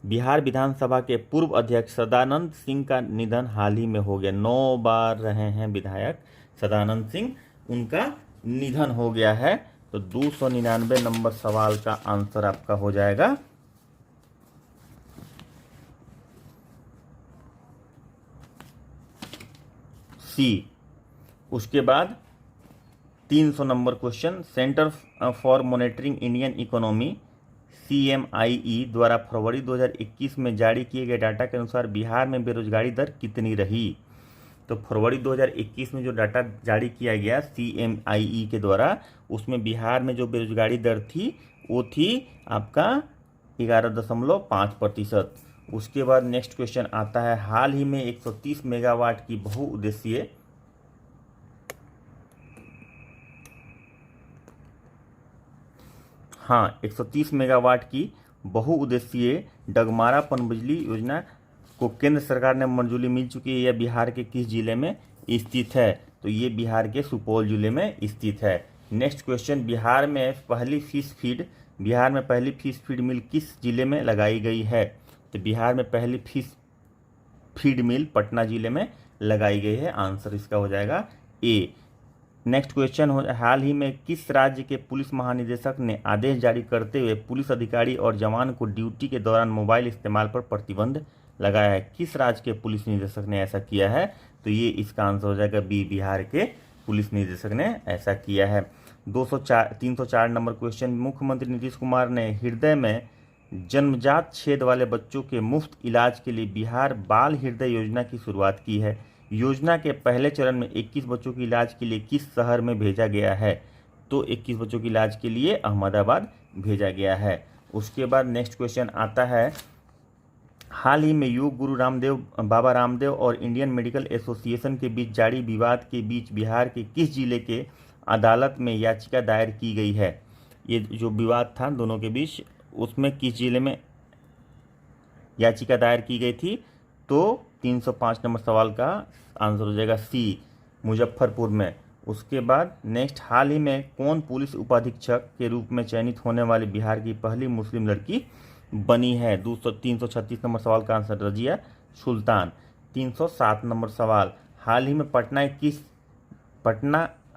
Speaker 1: बिहार विधानसभा के पूर्व अध्यक्ष सदानंद सिंह का निधन हाल ही में हो गया? 9 बार रहे हैं विधायक सदानंद सिंह, उनका निधन हो गया है। तो 299 नंबर सवाल का आंसर आपका हो जाएगा सी। उसके बाद 300 number question, centre for monitoring Indian economy CMIE द्वारा फरवरी 2021 में जारी किए गए डाटा के अनुसार बिहार में बेरोजगारी दर कितनी रही? तो फरवरी 2021 में जो डाटा जारी किया गया CMIE के द्वारा, उसमें बिहार में जो बेरोजगारी दर थी वो थी आपका 11.5%। उसके बाद नेक्स्ट क्वेश्चन आता है, हाल ही में 130 मेगावाट की बहुउद्देशीय 130 मेगावाट की बहुउद्देशीय डगमारा पनबिजली योजना को केंद्र सरकार ने मंजूरी मिल चुकी है। यह बिहार के किस जिले में स्थित है? तो ये बिहार के सुपौल जिले में स्थित है। नेक्स्ट क्वेश्चन, बिहार में पहली फिश फीड मिल किस जिले में लगाई गई है? तो बिहार में पहली फिश फीड मिल पटना जिले में लगाई गई है। आंसर इसका हो जाएगा ए। नेक्स्ट क्वेश्चन, हाल ही में किस राज्य के पुलिस महानिदेशक ने आदेश जारी करते हुए पुलिस अधिकारी और जवान को ड्यूटी के दौरान मोबाइल इस्तेमाल पर प्रतिबंध लगाया है? किस राज्य के पुलिस निदेशक ने ऐसा किया है? तो ये इसका आंसर हो जाएगा बी, बिहार के पुलिस निदेशक ने ऐसा किया है। 304 नंबर क्वेश्चन, मुख्यमंत्री नीतीश कुमार ने हृदय में जन्मजात छेद वाले बच्चों के मुफ्त इलाज के लिए बिहार बाल हृदय योजना की शुरुआत की है। योजना के पहले चरण में 21 बच्चों के इलाज के लिए किस शहर में भेजा गया है? तो 21 बच्चों के इलाज के लिए अहमदाबाद भेजा गया है। उसके बाद नेक्स्ट क्वेश्चन आता है, हाल ही में योग गुरु बाबा रामदेव और इंडियन मेडिकल एसोसिएशन के बीच जारी विवाद के बीच बिहार के किस जिले के अदालत में याचिका दायर की गई है? ये जो विवाद था दोनों के बीच, उसमें किस जिले में याचिका दायर की गई थी? तो 305 नंबर सवाल का आंसर हो जाएगा सी, मुजफ्फरपुर में। उसके बाद नेक्स्ट, हाल ही में कौन पुलिस उपाधीक्षक के रूप में चयनित होने वाली बिहार की पहली मुस्लिम लड़की बनी है? 336 नंबर सवाल का आंसर रजिया सुल्तान। 307 नंबर सवाल, हाल ही में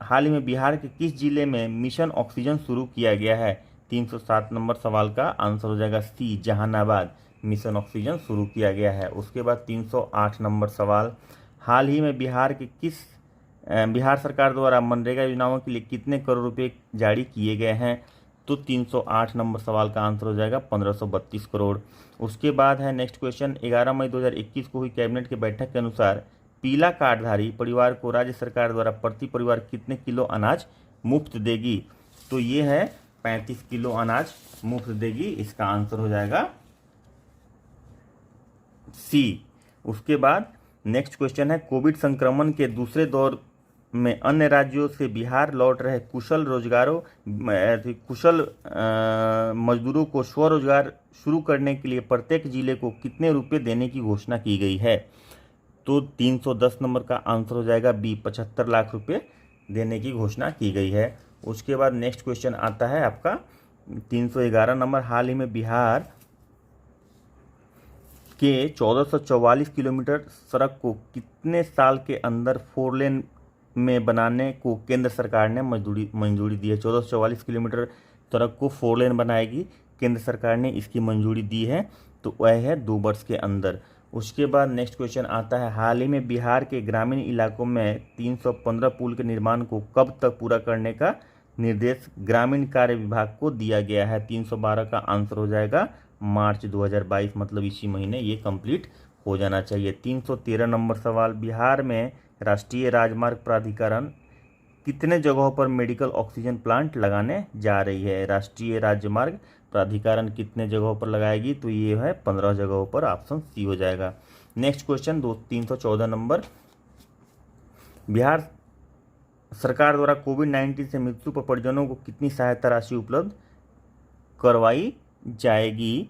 Speaker 1: हाल ही में बिहार के किस जिले में मिशन ऑक्सीजन शुरू किया गया है? 307 नंबर सवाल का आंसर हो जाएगा सी, जहानाबाद। मिशन ऑक्सीजन शुरू किया गया है। उसके बाद 308 नंबर सवाल, हाल ही में बिहार सरकार द्वारा मनरेगा योजनाओं के लिए कितने करोड़ रुपए जारी किए गए हैं? तो 308 नंबर सवाल का आंसर हो जाएगा 1532 करोड़। उसके बाद है नेक्स्ट क्वेश्चन, 11 मई 2021 को हुई कैबिनेट की बैठक के अनुसार पीला कार्डधारी परिवार को राज्य सरकार द्वारा प्रति परिवार कितने किलो अनाज मुफ्त देगी? तो ये है 35 किलो अनाज मुफ्त देगी। इसका आंसर हो जाएगा सी। उसके बाद नेक्स्ट क्वेश्चन है, कोविड संक्रमण के दूसरे दौर में अन्य राज्यों से बिहार लौट रहे कुशल मजदूरों को स्वरोजगार शुरू करने के लिए प्रत्येक जिले को कितने रुपए देने की घोषणा की गई है? तो 310 नंबर का आंसर हो जाएगा बी, 75 लाख रुपए देने की घोषणा की गई है। उसके बाद नेक्स्ट क्वेश्चन आता है आपका 311 नंबर, हाल ही में बिहार के 1444 किलोमीटर सड़क को कितने साल के अंदर 4 लेन में बनाने को केंद्र सरकार ने मंजूरी दी है? 1444 किलोमीटर सड़क को 4 लेन बनाएगी, केंद्र सरकार ने इसकी मंजूरी दी है, तो वह है 2 वर्ष के अंदर। उसके बाद नेक्स्ट क्वेश्चन आता है, हाल ही में बिहार के ग्रामीण इलाकों में 315 पुल के निर्माण को कब तक पूरा करने का निर्देश ग्रामीण कार्य विभाग को दिया गया है? 312 का आंसर हो जाएगा मार्च 2022, मतलब इसी महीने ये कंप्लीट हो जाना चाहिए। 313 नंबर सवाल, बिहार में राष्ट्रीय राजमार्ग प्राधिकरण कितने जगहों पर मेडिकल ऑक्सीजन प्लांट लगाने जा रही है? राष्ट्रीय राजमार्ग प्राधिकरण कितने जगहों पर लगाएगी? तो ये है 15 जगहों पर, ऑप्शन सी हो जाएगा। नेक्स्ट क्वेश्चन 314 नंबर, बिहार सरकार द्वारा कोविड-19 से मृत्यु पर परिजनों को कितनी सहायता राशि उपलब्ध करवाई जाएगी?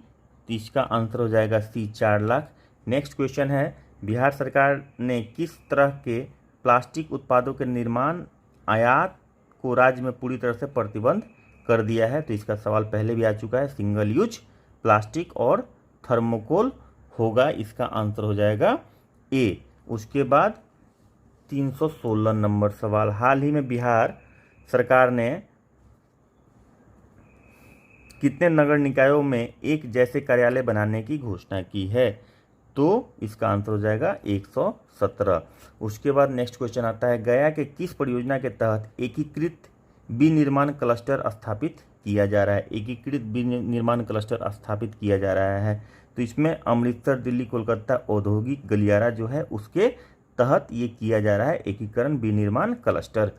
Speaker 1: तो इसका आंसर हो जाएगा सी, 4 लाख। नेक्स्ट क्वेश्चन है, बिहार सरकार ने किस तरह के प्लास्टिक उत्पादों के निर्माण आयात को राज्य में पूरी तरह से प्रतिबंध कर दिया है? तो इसका सवाल पहले भी आ चुका है, सिंगल यूज प्लास्टिक और थर्मोकोल होगा। इसका आंसर हो जाएगा ए। उसके बाद 316 नंबर सवाल, हाल ही में बिहार सरकार ने कितने नगर निकायों में एक जैसे कार्यालय बनाने की घोषणा की है? तो इसका आंसर हो जाएगा 117। उसके बाद नेक्स्ट क्वेश्चन आता है, गया के किस परियोजना के तहत एकीकृत विनिर्माण क्लस्टर स्थापित किया जा रहा है? एकीकृत विनिर्माण क्लस्टर स्थापित किया जा रहा है, तो इसमें अमृतसर, दिल्ली, कोलकाता औद्योगिक गलियारा जो है उसके तहत ये किया जा रहा है एकीकरण विनिर्माण क्लस्टर।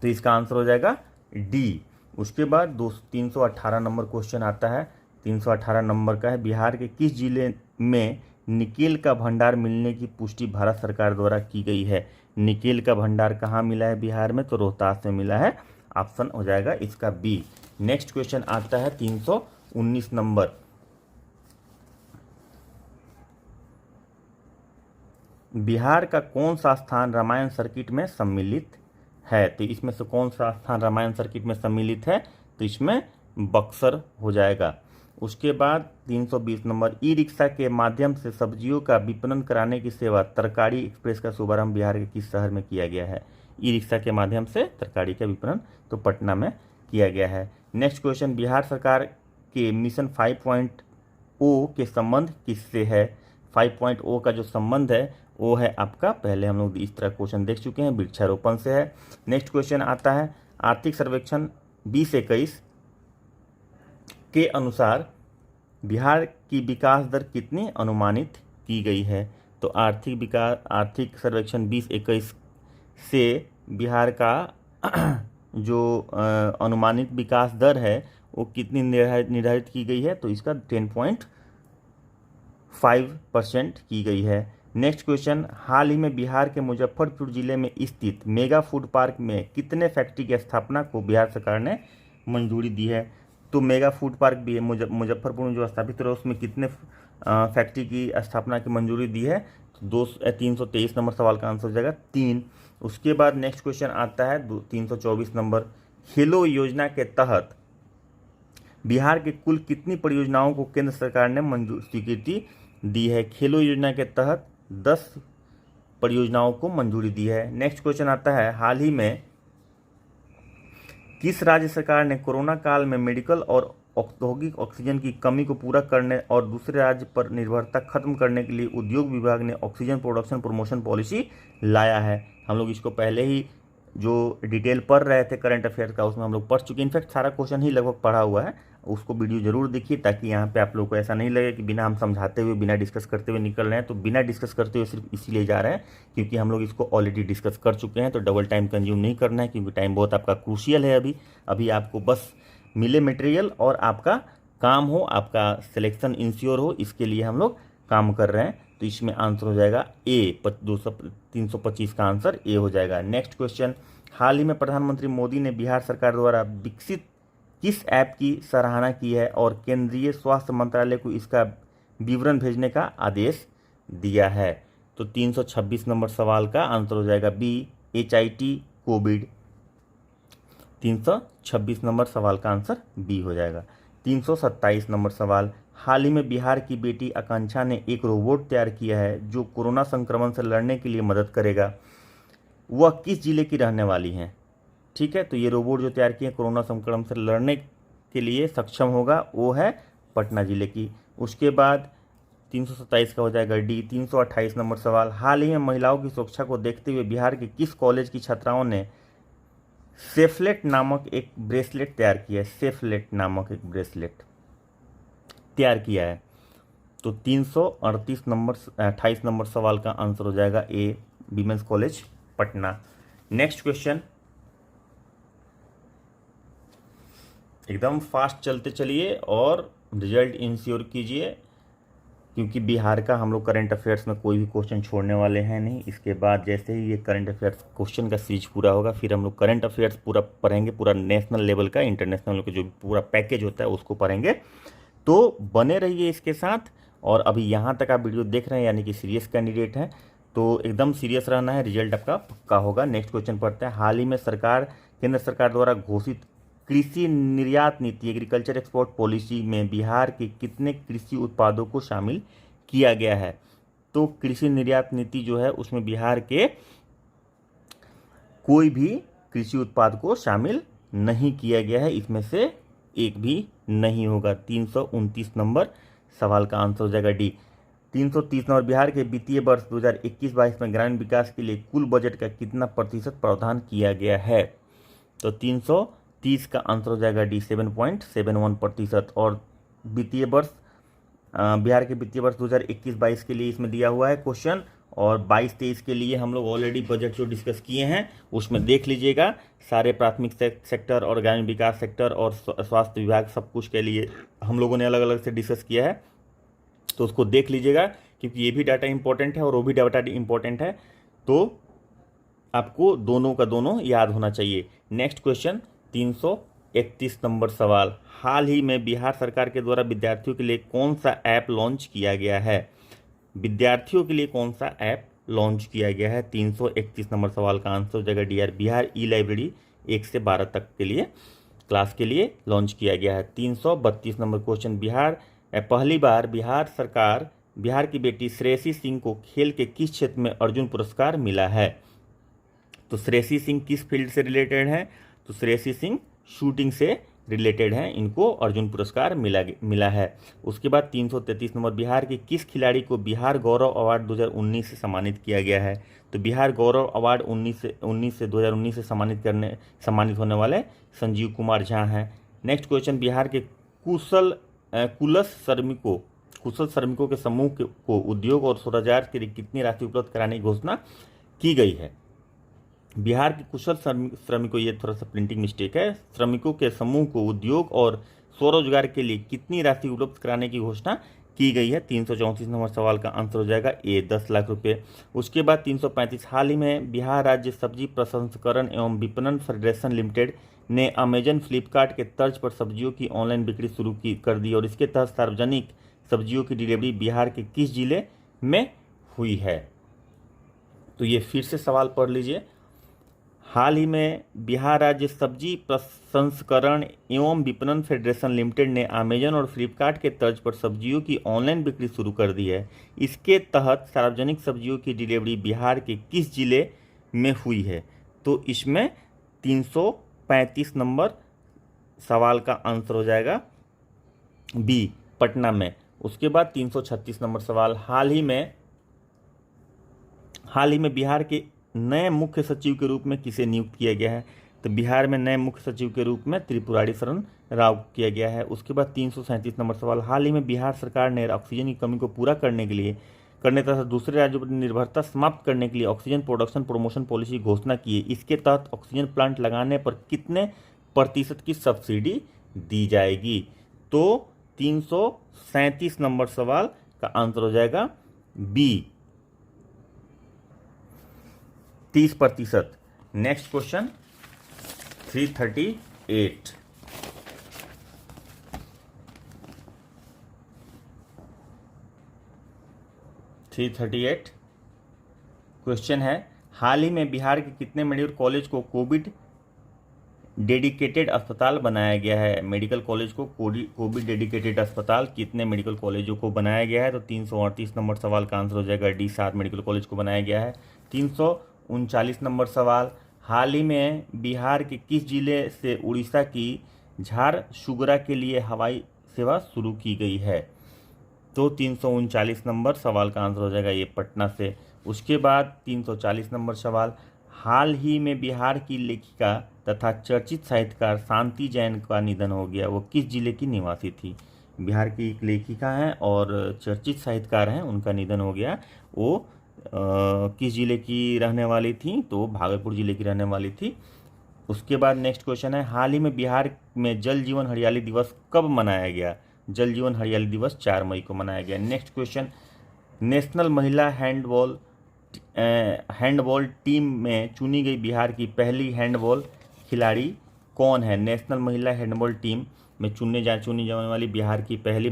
Speaker 1: तो इसका आंसर हो जाएगा डी। उसके बाद 318 नंबर क्वेश्चन आता है, 318 नंबर का है, बिहार के किस जिले में निकेल का भंडार मिलने की पुष्टि भारत सरकार द्वारा की गई है? निकेल का भंडार कहाँ मिला है बिहार में? तो रोहतास में मिला है, ऑप्शन हो जाएगा इसका बी। नेक्स्ट क्वेश्चन आता है 319 नंबर, बिहार का कौन सा स्थान रामायण सर्किट में सम्मिलित है? तो इसमें से कौन सा स्थान रामायण सर्किट में सम्मिलित है? तो इसमें बक्सर हो जाएगा। उसके बाद 320 नंबर, ई रिक्शा के माध्यम से सब्जियों का विपणन कराने की सेवा तरकारी एक्सप्रेस का शुभारंभ बिहार के किस शहर में किया गया है? ई रिक्शा के माध्यम से तरकारी का विपणन तो पटना में किया गया है। नेक्स्ट क्वेश्चन, बिहार सरकार के मिशन 5.0 के संबंध किससे है? 5.0 का जो संबंध है वो है आपका, पहले हम लोग इस तरह क्वेश्चन देख चुके हैं, वृक्षारोपण से है। नेक्स्ट क्वेश्चन आता है, आर्थिक सर्वेक्षण 2021 के अनुसार बिहार की विकास दर कितनी अनुमानित की गई है? तो आर्थिक सर्वेक्षण 2021 से बिहार का जो अनुमानित विकास दर है वो कितनी निर्धारित की गई है? तो इसका 10.5% की गई है। नेक्स्ट क्वेश्चन, हाल ही में बिहार के मुजफ्फरपुर जिले में स्थित मेगा फूड पार्क में कितने फैक्ट्री की स्थापना को बिहार सरकार ने मंजूरी दी है। तो मेगा फूड पार्क भी है मुजफ्फरपुर में जो स्थापित हो, उसमें कितने फैक्ट्री की स्थापना की मंजूरी दी है? तो 323 नंबर सवाल का आंसर हो जाएगा 3। उसके बाद नेक्स्ट क्वेश्चन आता है 324 नंबर, खेलो योजना के तहत बिहार के कुल कितनी परियोजनाओं को केंद्र सरकार ने स्वीकृति दी है? खेलो योजना के तहत 10 परियोजनाओं को मंजूरी दी है। नेक्स्ट क्वेश्चन आता है, हाल ही में किस राज्य सरकार ने कोरोना काल में मेडिकल और औद्योगिक ऑक्सीजन की कमी को पूरा करने और दूसरे राज्य पर निर्भरता खत्म करने के लिए उद्योग विभाग ने ऑक्सीजन प्रोडक्शन प्रमोशन पॉलिसी लाया है? हम लोग इसको पहले ही जो डिटेल पढ़ रहे थे करंट अफेयर का, उसमें हम लोग पढ़ चुके हैं। इनफैक्ट सारा क्वेश्चन ही लगभग पढ़ा हुआ है, उसको वीडियो जरूर देखिए ताकि यहाँ पे आप लोग को ऐसा नहीं लगे कि बिना हम समझाते हुए, बिना डिस्कस करते हुए निकल रहे हैं। तो बिना डिस्कस करते हुए सिर्फ इसीलिए जा रहे हैं क्योंकि हम लोग इसको ऑलरेडी डिस्कस कर चुके हैं, तो डबल टाइम कंज्यूम नहीं करना है क्योंकि टाइम बहुत आपका क्रूशियल है। अभी आपको बस मिले मटेरियल और आपका काम हो, आपका सिलेक्शन इंश्योर हो, इसके लिए हम लोग काम कर रहे हैं। तो इसमें आंसर हो जाएगा ए, 325 का आंसर ए हो जाएगा। नेक्स्ट क्वेश्चन, हाल ही में प्रधानमंत्री मोदी ने बिहार सरकार द्वारा विकसित किस ऐप की सराहना की है और केंद्रीय स्वास्थ्य मंत्रालय को इसका विवरण भेजने का आदेश दिया है? तो 326 नंबर सवाल का आंसर हो जाएगा बी, HIT कोविड। 326 नंबर सवाल का आंसर बी हो जाएगा। 327 नंबर सवाल, हाल ही में बिहार की बेटी आकांक्षा ने एक रोबोट तैयार किया है जो कोरोना संक्रमण से लड़ने के लिए मदद करेगा। वह किस जिले की रहने वाली हैं? ठीक है, तो ये रोबोट जो तैयार किए कोरोना संक्रमण से लड़ने के लिए सक्षम होगा, वो है पटना जिले की। उसके बाद 327 का हो जाएगा डी। 328 नंबर सवाल, हाल ही में महिलाओं की सुरक्षा को देखते हुए बिहार के किस कॉलेज की छात्राओं ने सेफलेट नामक एक ब्रेसलेट तैयार किया है? सेफलेट नामक एक ब्रेसलेट तैयार किया है। तो 328 नंबर सवाल का आंसर हो जाएगा A, women's college Patna. Next question, एकदम फास्ट चलते चलिए और रिजल्ट इंश्योर कीजिए क्योंकि बिहार का हम लोग करंट अफेयर्स में कोई भी क्वेश्चन छोड़ने वाले हैं नहीं। इसके बाद जैसे ही ये करंट अफेयर्स क्वेश्चन का सीरीज पूरा होगा, फिर हम लोग करंट अफेयर्स पूरा पढ़ेंगे, पूरा नेशनल लेवल का, इंटरनेशनल लेवल का जो पूरा पैकेज होता है उसको पढ़ेंगे। तो बने रहिए इसके साथ। और अभी यहाँ तक आप वीडियो देख रहे हैं यानी कि सीरियस कैंडिडेट हैं, तो एकदम सीरियस रहना है, रिजल्ट आपका पक्का होगा। नेक्स्ट क्वेश्चन पढ़ते हैं, हाल ही में केंद्र सरकार द्वारा घोषित कृषि निर्यात नीति एग्रीकल्चर एक्सपोर्ट पॉलिसी में बिहार के कितने कृषि उत्पादों को शामिल किया गया है? तो कृषि निर्यात नीति जो है उसमें बिहार के कोई भी कृषि उत्पाद को शामिल नहीं किया गया है, इसमें से एक भी नहीं होगा। 329 नंबर सवाल का आंसर हो जाएगा डी। 330 नंबर, बिहार के वित्तीय वर्ष 2021-22 में ग्रामीण विकास के लिए कुल बजट का कितना प्रतिशत प्रावधान किया गया है? तो 330 का आंसर हो जाएगा डी, 7.71%। और वित्तीय वर्ष बिहार के वित्तीय वर्ष 2021-22 के लिए इसमें दिया हुआ है क्वेश्चन, और 22-23 के लिए हम लोग ऑलरेडी बजट जो डिस्कस किए हैं उसमें देख लीजिएगा। सारे प्राथमिक सेक्टर और ग्रामीण विकास सेक्टर और स्वास्थ्य विभाग सब कुछ के लिए हम लोगों ने अलग अलग से डिस्कस किया है, तो उसको देख लीजिएगा क्योंकि ये भी डाटा इंपॉर्टेंट है और वो भी डाटा इंपॉर्टेंट है, तो आपको दोनों का दोनों याद होना चाहिए। नेक्स्ट क्वेश्चन 331 नंबर सवाल, हाल ही में बिहार सरकार के द्वारा विद्यार्थियों के लिए कौन सा ऐप लॉन्च किया गया है? विद्यार्थियों के लिए कौन सा ऐप लॉन्च किया गया है? 331 नंबर सवाल का आंसर हो जाएगा डी आर, बिहार ई लाइब्रेरी 1 से 12 तक के लिए क्लास के लिए लॉन्च किया गया है। 332 नंबर क्वेश्चन, पहली बार बिहार की बेटी श्रेयसी सिंह को खेल के किस क्षेत्र में अर्जुन पुरस्कार मिला है? तो श्रेयसी सिंह किस फील्ड से रिलेटेड है? तो श्रेयसी सिंह शूटिंग से रिलेटेड हैं, इनको अर्जुन पुरस्कार मिला है। उसके बाद 333 नंबर, बिहार के किस खिलाड़ी को बिहार गौरव अवार्ड 2019 से सम्मानित किया गया है? तो बिहार गौरव अवार्ड 2019 से सम्मानित होने वाले संजीव कुमार झा हैं। नेक्स्ट क्वेश्चन, बिहार के कुशल श्रमिकों के समूह को उद्योग और स्वरोजगार के लिए कितनी राशि उपलब्ध कराने की घोषणा की गई है? बिहार के कुशल श्रमिकों, ये थोड़ा सा प्रिंटिंग मिस्टेक है, श्रमिकों के समूह को उद्योग और स्वरोजगार के लिए कितनी राशि उपलब्ध कराने की घोषणा की गई है। 334 नंबर सवाल का आंसर हो जाएगा ए, 10 लाख रुपए। उसके बाद 335, हाल ही में बिहार राज्य सब्जी प्रसंस्करण एवं विपणन फेडरेशन लिमिटेड ने अमेजन फ्लिपकार्ट के तर्ज पर सब्जियों की ऑनलाइन बिक्री शुरू कर दी और इसके तहत सार्वजनिक सब्जियों की डिलीवरी बिहार के किस जिले में हुई है। तो ये फिर से सवाल पढ़ लीजिए। हाल ही में बिहार राज्य सब्जी प्रसंस्करण एवं विपणन फेडरेशन लिमिटेड ने अमेजन और फ्लिपकार्ट के तर्ज पर सब्जियों की ऑनलाइन बिक्री शुरू कर दी है। इसके तहत सार्वजनिक सब्जियों की डिलीवरी बिहार के किस जिले में हुई है। तो इसमें 335 नंबर सवाल का आंसर हो जाएगा बी, पटना में। उसके बाद 336 नंबर सवाल, हाल ही में बिहार के नए मुख्य सचिव के रूप में किसे नियुक्त किया गया है। तो बिहार में नए मुख्य सचिव के रूप में त्रिपुरारी शरण राव किया गया है। उसके बाद 337 नंबर सवाल, हाल ही में बिहार सरकार ने ऑक्सीजन की कमी को पूरा करने तथा दूसरे राज्यों पर निर्भरता समाप्त करने के लिए ऑक्सीजन प्रोडक्शन प्रमोशन पॉलिसी घोषणा की है। इसके तहत ऑक्सीजन प्लांट लगाने पर कितने प्रतिशत की सब्सिडी दी जाएगी। तो 337 नंबर सवाल का आंसर हो जाएगा बी, 30%। Next question 338। क्वेश्चन है, हाल ही में बिहार के कितने मेडिकल कॉलेज को कोविड डेडिकेटेड अस्पताल बनाया गया है। मेडिकल कॉलेज को कोविड डेडिकेटेड अस्पताल कितने मेडिकल कॉलेजों को बनाया गया है। तो 338 नंबर सवाल का आंसर हो जाएगा डी, 7 मेडिकल कॉलेज को बनाया गया है। 339 नंबर सवाल, हाल ही में बिहार के किस जिले से उड़ीसा की झारसुगुड़ा के लिए हवाई सेवा शुरू की गई है। तो 339 नंबर सवाल का आंसर हो जाएगा ये, पटना से। उसके बाद 340 नंबर सवाल, हाल ही में बिहार की लेखिका तथा चर्चित साहित्यकार शांति जैन का निधन हो गया। वो किस जिले की निवासी थी। बिहार की एक लेखिका हैं और चर्चित साहित्यकार हैं, उनका निधन हो गया। वो किस जिले की रहने वाली थी। तो भागलपुर जिले की रहने वाली थी। उसके बाद नेक्स्ट क्वेश्चन है, हाल ही में बिहार में जल जीवन हरियाली दिवस कब मनाया गया। जल जीवन हरियाली दिवस 4 मई को मनाया गया। नेक्स्ट क्वेश्चन, नेशनल महिला हैंडबॉल टीम में चुनी गई बिहार की पहली हैंडबॉल खिलाड़ी कौन है। नेशनल महिला हैंडबॉल टीम में चुनी जाने वाली बिहार की पहली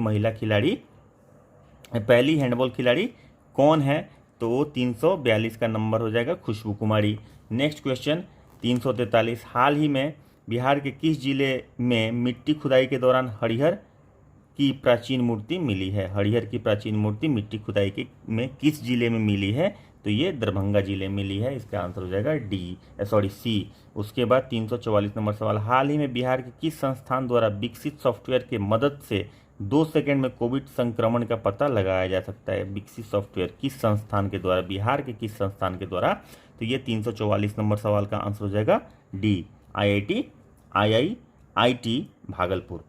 Speaker 1: हैंडबॉल खिलाड़ी कौन है। तो 342 का नंबर हो जाएगा खुशबू कुमारी। नेक्स्ट क्वेश्चन 343, हाल ही में बिहार के किस जिले में मिट्टी खुदाई के दौरान हरिहर की प्राचीन मूर्ति मिली है। हरिहर की प्राचीन मूर्ति मिट्टी खुदाई में किस जिले में मिली है। तो ये दरभंगा जिले में मिली है। इसका आंसर हो जाएगा सी। उसके बाद 344 नंबर सवाल, हाल ही में बिहार के किस संस्थान द्वारा विकसित सॉफ्टवेयर की मदद से 2 सेकंड में कोविड संक्रमण का पता लगाया जा सकता है। विकसित सॉफ्टवेयर किस संस्थान के द्वारा, बिहार के किस संस्थान के द्वारा। तो ये 344 नंबर सवाल का आंसर हो जाएगा डी, IIT भागलपुर।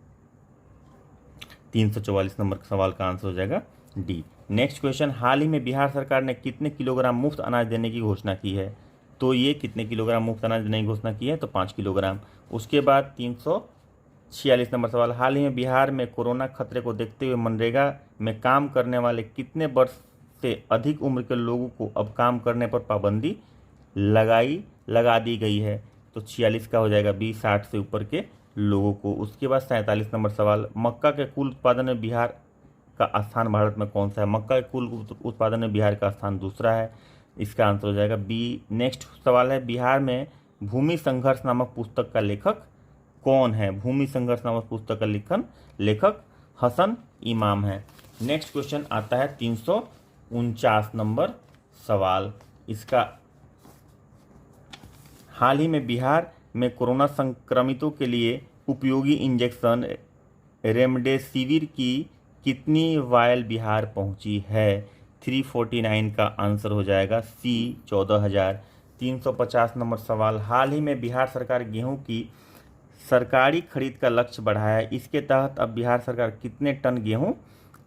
Speaker 1: 344 नंबर सवाल का आंसर हो जाएगा डी। नेक्स्ट क्वेश्चन, हाल ही में बिहार सरकार ने कितने किलोग्राम मुफ्त अनाज देने की घोषणा की है। तो ये कितने किलोग्राम मुफ्त अनाज देने की घोषणा की है। तो 5 किलोग्राम। उसके बाद 346 नंबर सवाल, हाल ही में बिहार में कोरोना खतरे को देखते हुए मनरेगा में काम करने वाले कितने वर्ष से अधिक उम्र के लोगों को अब काम करने पर पाबंदी लगा दी गई है। तो 46 का हो जाएगा बी, 60 से ऊपर के लोगों को। उसके बाद 47 नंबर सवाल, मक्का के कुल उत्पादन में बिहार का स्थान भारत में कौन सा है। मक्का के कुल उत्पादन में बिहार का स्थान दूसरा है। इसका आंसर हो जाएगा बी। नेक्स्ट सवाल है, बिहार में भूमि संघर्ष नामक पुस्तक का लेखक कौन है। भूमि संघर्ष नामक पुस्तक का लेखक हसन इमाम है। नेक्स्ट क्वेश्चन आता है 349 नंबर सवाल। इसका, हाल ही में बिहार में कोरोना संक्रमितों के लिए उपयोगी इंजेक्शन रेमडेसिविर की कितनी वायल बिहार पहुंची है। 349 का आंसर हो जाएगा सी, 14,000। 350 नंबर सवाल, हाल ही में बिहार सरकार गेहूं की सरकारी खरीद का लक्ष्य बढ़ाया है। इसके तहत अब बिहार सरकार कितने टन गेहूं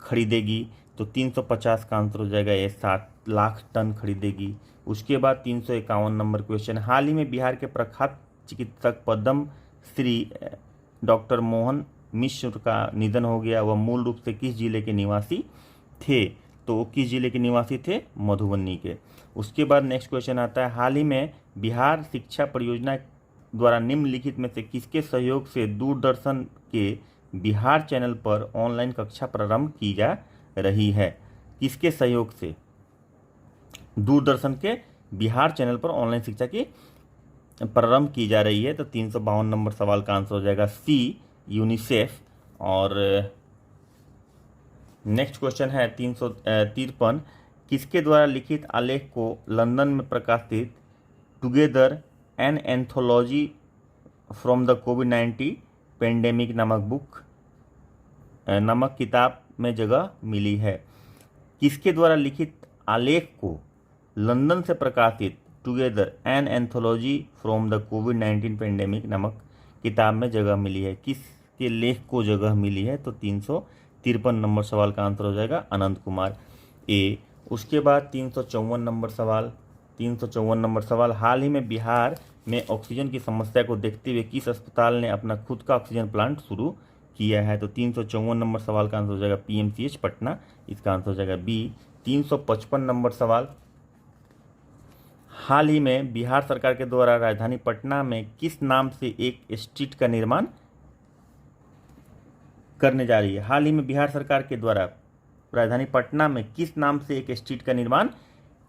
Speaker 1: खरीदेगी। तो 350 का आंसर हो जाएगा ये, 7 लाख टन खरीदेगी। उसके बाद 351 नंबर क्वेश्चन, हाल ही में बिहार के प्रख्यात चिकित्सक पद्म श्री डॉक्टर मोहन मिश्र का निधन हो गया, वह मूल रूप से किस जिले के निवासी थे? तो किस जिले के निवासी थे? मधुबनी के। उसके बाद नेक्स्ट क्वेश्चन आता है, हाल ही में बिहार शिक्षा परियोजना द्वारा निम्नलिखित में से किसके सहयोग से दूरदर्शन के बिहार चैनल पर ऑनलाइन कक्षा प्रारंभ की जा रही है? किसके सहयोग से दूरदर्शन के बिहार चैनल पर ऑनलाइन शिक्षा की प्रारंभ की जा रही है? तो 352 नंबर सवाल का आंसर हो जाएगा सी, यूनिसेफ। और नेक्स्ट क्वेश्चन है 353, किसके द्वारा लिखित आलेख को लंदन में प्रकाशित together an anthology from the covid pandemic नामक किताब में जगह मिली है? किसके द्वारा लिखित आलेख को लंदन से प्रकाशित together an anthology from the covid pandemic नामक किताब में जगह मिली है? किसके लेख को जगह मिली है? तो 353 नंबर सवाल का आंसर हो जाएगा अनंत कुमार ए। उसके बाद 354 नंबर सवाल, हाल ही में बिहार में ऑक्सीजन की समस्या को देखते हुए किस अस्पताल ने अपना खुद का ऑक्सीजन प्लांट शुरू किया है? तो 354 नंबर सवाल का आंसर हो जाएगा पीएमसीएच पटना, इसका आंसर हो जाएगा बी। 355 नंबर सवाल, हाल ही में बिहार सरकार के द्वारा राजधानी पटना में किस नाम से एक स्ट्रीट का निर्माण करने जा रही है? हाल ही में बिहार सरकार के द्वारा राजधानी पटना में किस नाम से एक स्ट्रीट का निर्माण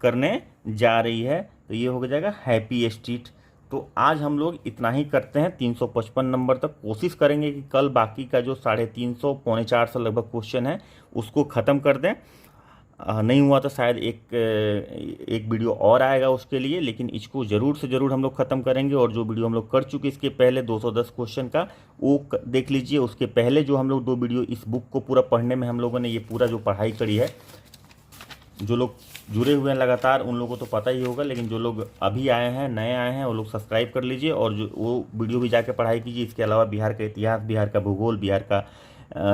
Speaker 1: करने जा रही है? तो ये हो जाएगा हैप्पी स्ट्रीट। तो आज हम लोग इतना ही करते हैं 355 नंबर तक। कोशिश करेंगे कि कल बाकी का जो 350 पौने 400 लगभग क्वेश्चन है उसको ख़त्म कर दें। नहीं हुआ तो शायद एक वीडियो और आएगा उसके लिए, लेकिन इसको ज़रूर से ज़रूर हम लोग ख़त्म करेंगे। और जो वीडियो हम लोग कर चुके इसके पहले 210 क्वेश्चन का वो देख लीजिए। उसके पहले जो हम लोग 2 वीडियो इस बुक को पूरा पढ़ने में हम लोगों ने ये पूरा जो पढ़ाई करी है, जो लोग जुड़े हुए हैं लगातार उन लोगों को तो पता ही होगा, लेकिन जो लोग अभी आए हैं, नए आए हैं, वो लोग सब्सक्राइब कर लीजिए और जो वो वीडियो भी जाके पढ़ाई कीजिए। इसके अलावा बिहार का इतिहास, बिहार का भूगोल, बिहार का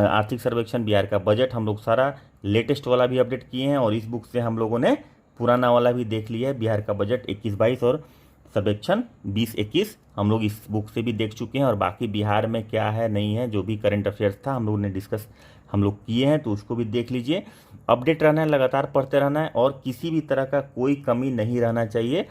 Speaker 1: आर्थिक सर्वेक्षण, बिहार का बजट हम लोग सारा लेटेस्ट वाला भी अपडेट किए हैं। और इस बुक से हम लोगों ने पुराना वाला भी देख लिया है, बिहार का बजट 21-22 और सर्वेक्षण 20-21 हम लोग इस बुक से भी देख चुके हैं। और बाकी बिहार में क्या है नहीं है, जो भी करंट अफेयर्स था हम लोगों ने डिस्कस हम लोग किए हैं, तो उसको भी देख लीजिए। अपडेट रहना है, लगातार पढ़ते रहना है और किसी भी तरह का कोई कमी नहीं रहना चाहिए।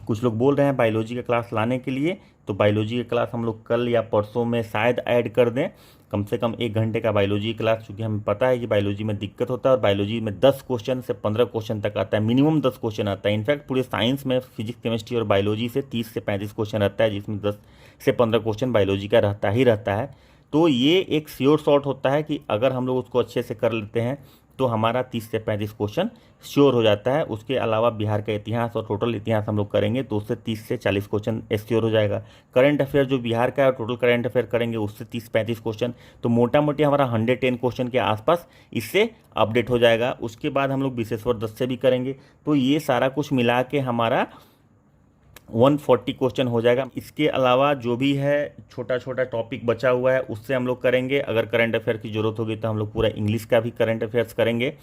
Speaker 1: कुछ लोग बोल रहे हैं बायोलॉजी का क्लास लाने के लिए, तो बायोलॉजी का क्लास हम लोग कल या परसों में शायद ऐड कर दें। कम से कम 1 घंटे का बायोलॉजी क्लास, चूँकि हमें पता है कि बायोलॉजी में दिक्कत होता है और बायोलॉजी में 10 क्वेश्चन से 15 क्वेश्चन तक आता है, मिनिमम 10 क्वेश्चन आता है। इनफैक्ट पूरे साइंस में फिजिक्स, केमिस्ट्री और बायोलॉजी से 30 से 35 क्वेश्चन रहता है, जिसमें 10 से 15 क्वेश्चन बायोलॉजी का रहता है। तो ये एक श्योर शॉट होता है कि अगर हम लोग उसको अच्छे से कर लेते हैं तो हमारा 30 से 35 क्वेश्चन श्योर हो जाता है। उसके अलावा बिहार का इतिहास और टोटल इतिहास हम लोग करेंगे तो उससे 30 से 40 क्वेश्चन श्योर हो जाएगा। करंट अफेयर जो बिहार का है टोटल करंट अफेयर करेंगे उससे 30-35 क्वेश्चन, तो मोटा मोटी हमारा 110 क्वेश्चन के आसपास इससे अपडेट हो जाएगा। उसके बाद हम लोग विशेश्वर 10 से भी करेंगे, तो ये सारा कुछ मिला के हमारा 140 क्वेश्चन हो जाएगा। इसके अलावा जो भी है छोटा छोटा टॉपिक बचा हुआ है उससे हम लोग करेंगे। अगर करंट अफेयर की ज़रूरत होगी तो हम लोग पूरा इंग्लिश का भी करंट अफेयर्स करेंगे।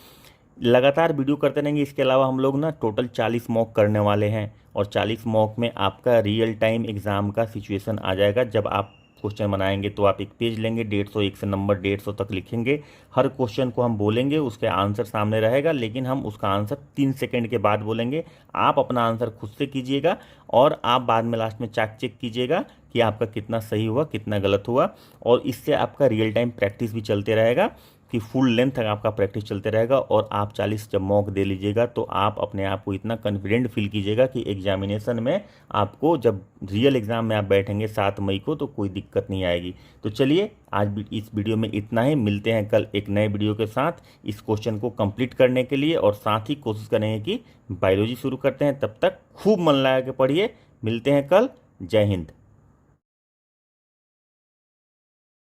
Speaker 1: लगातार वीडियो करते रहेंगे। इसके अलावा हम लोग ना टोटल 40 मॉक करने वाले हैं और 40 मॉक में आपका रियल टाइम एग्ज़ाम का सिचुएशन आ जाएगा। जब आप क्वेश्चन बनाएंगे तो आप एक पेज लेंगे, 150 से नंबर 150 तक लिखेंगे। हर क्वेश्चन को हम बोलेंगे, उसके आंसर सामने रहेगा, लेकिन हम उसका आंसर 3 सेकंड के बाद बोलेंगे। आप अपना आंसर खुद से कीजिएगा और आप बाद में लास्ट में चेक कीजिएगा कि आपका कितना सही हुआ, कितना गलत हुआ। और इससे आपका रियल टाइम प्रैक्टिस भी चलते रहेगा कि फुल लेंथ तक आपका प्रैक्टिस चलते रहेगा। और आप 40 जब मॉक दे लीजिएगा तो आप अपने आप को इतना कॉन्फिडेंट फील कीजिएगा कि एग्जामिनेशन में आपको जब रियल एग्ज़ाम में आप बैठेंगे 7 मई को तो कोई दिक्कत नहीं आएगी। तो चलिए आज भी इस वीडियो में इतना ही। मिलते हैं कल एक नए वीडियो के साथ इस क्वेश्चन को कंप्लीट करने के लिए, और साथ ही कोशिश करेंगे कि बायोलॉजी शुरू करते हैं। तब तक खूब मन लगा के पढ़िए। मिलते हैं कल। जय हिंद।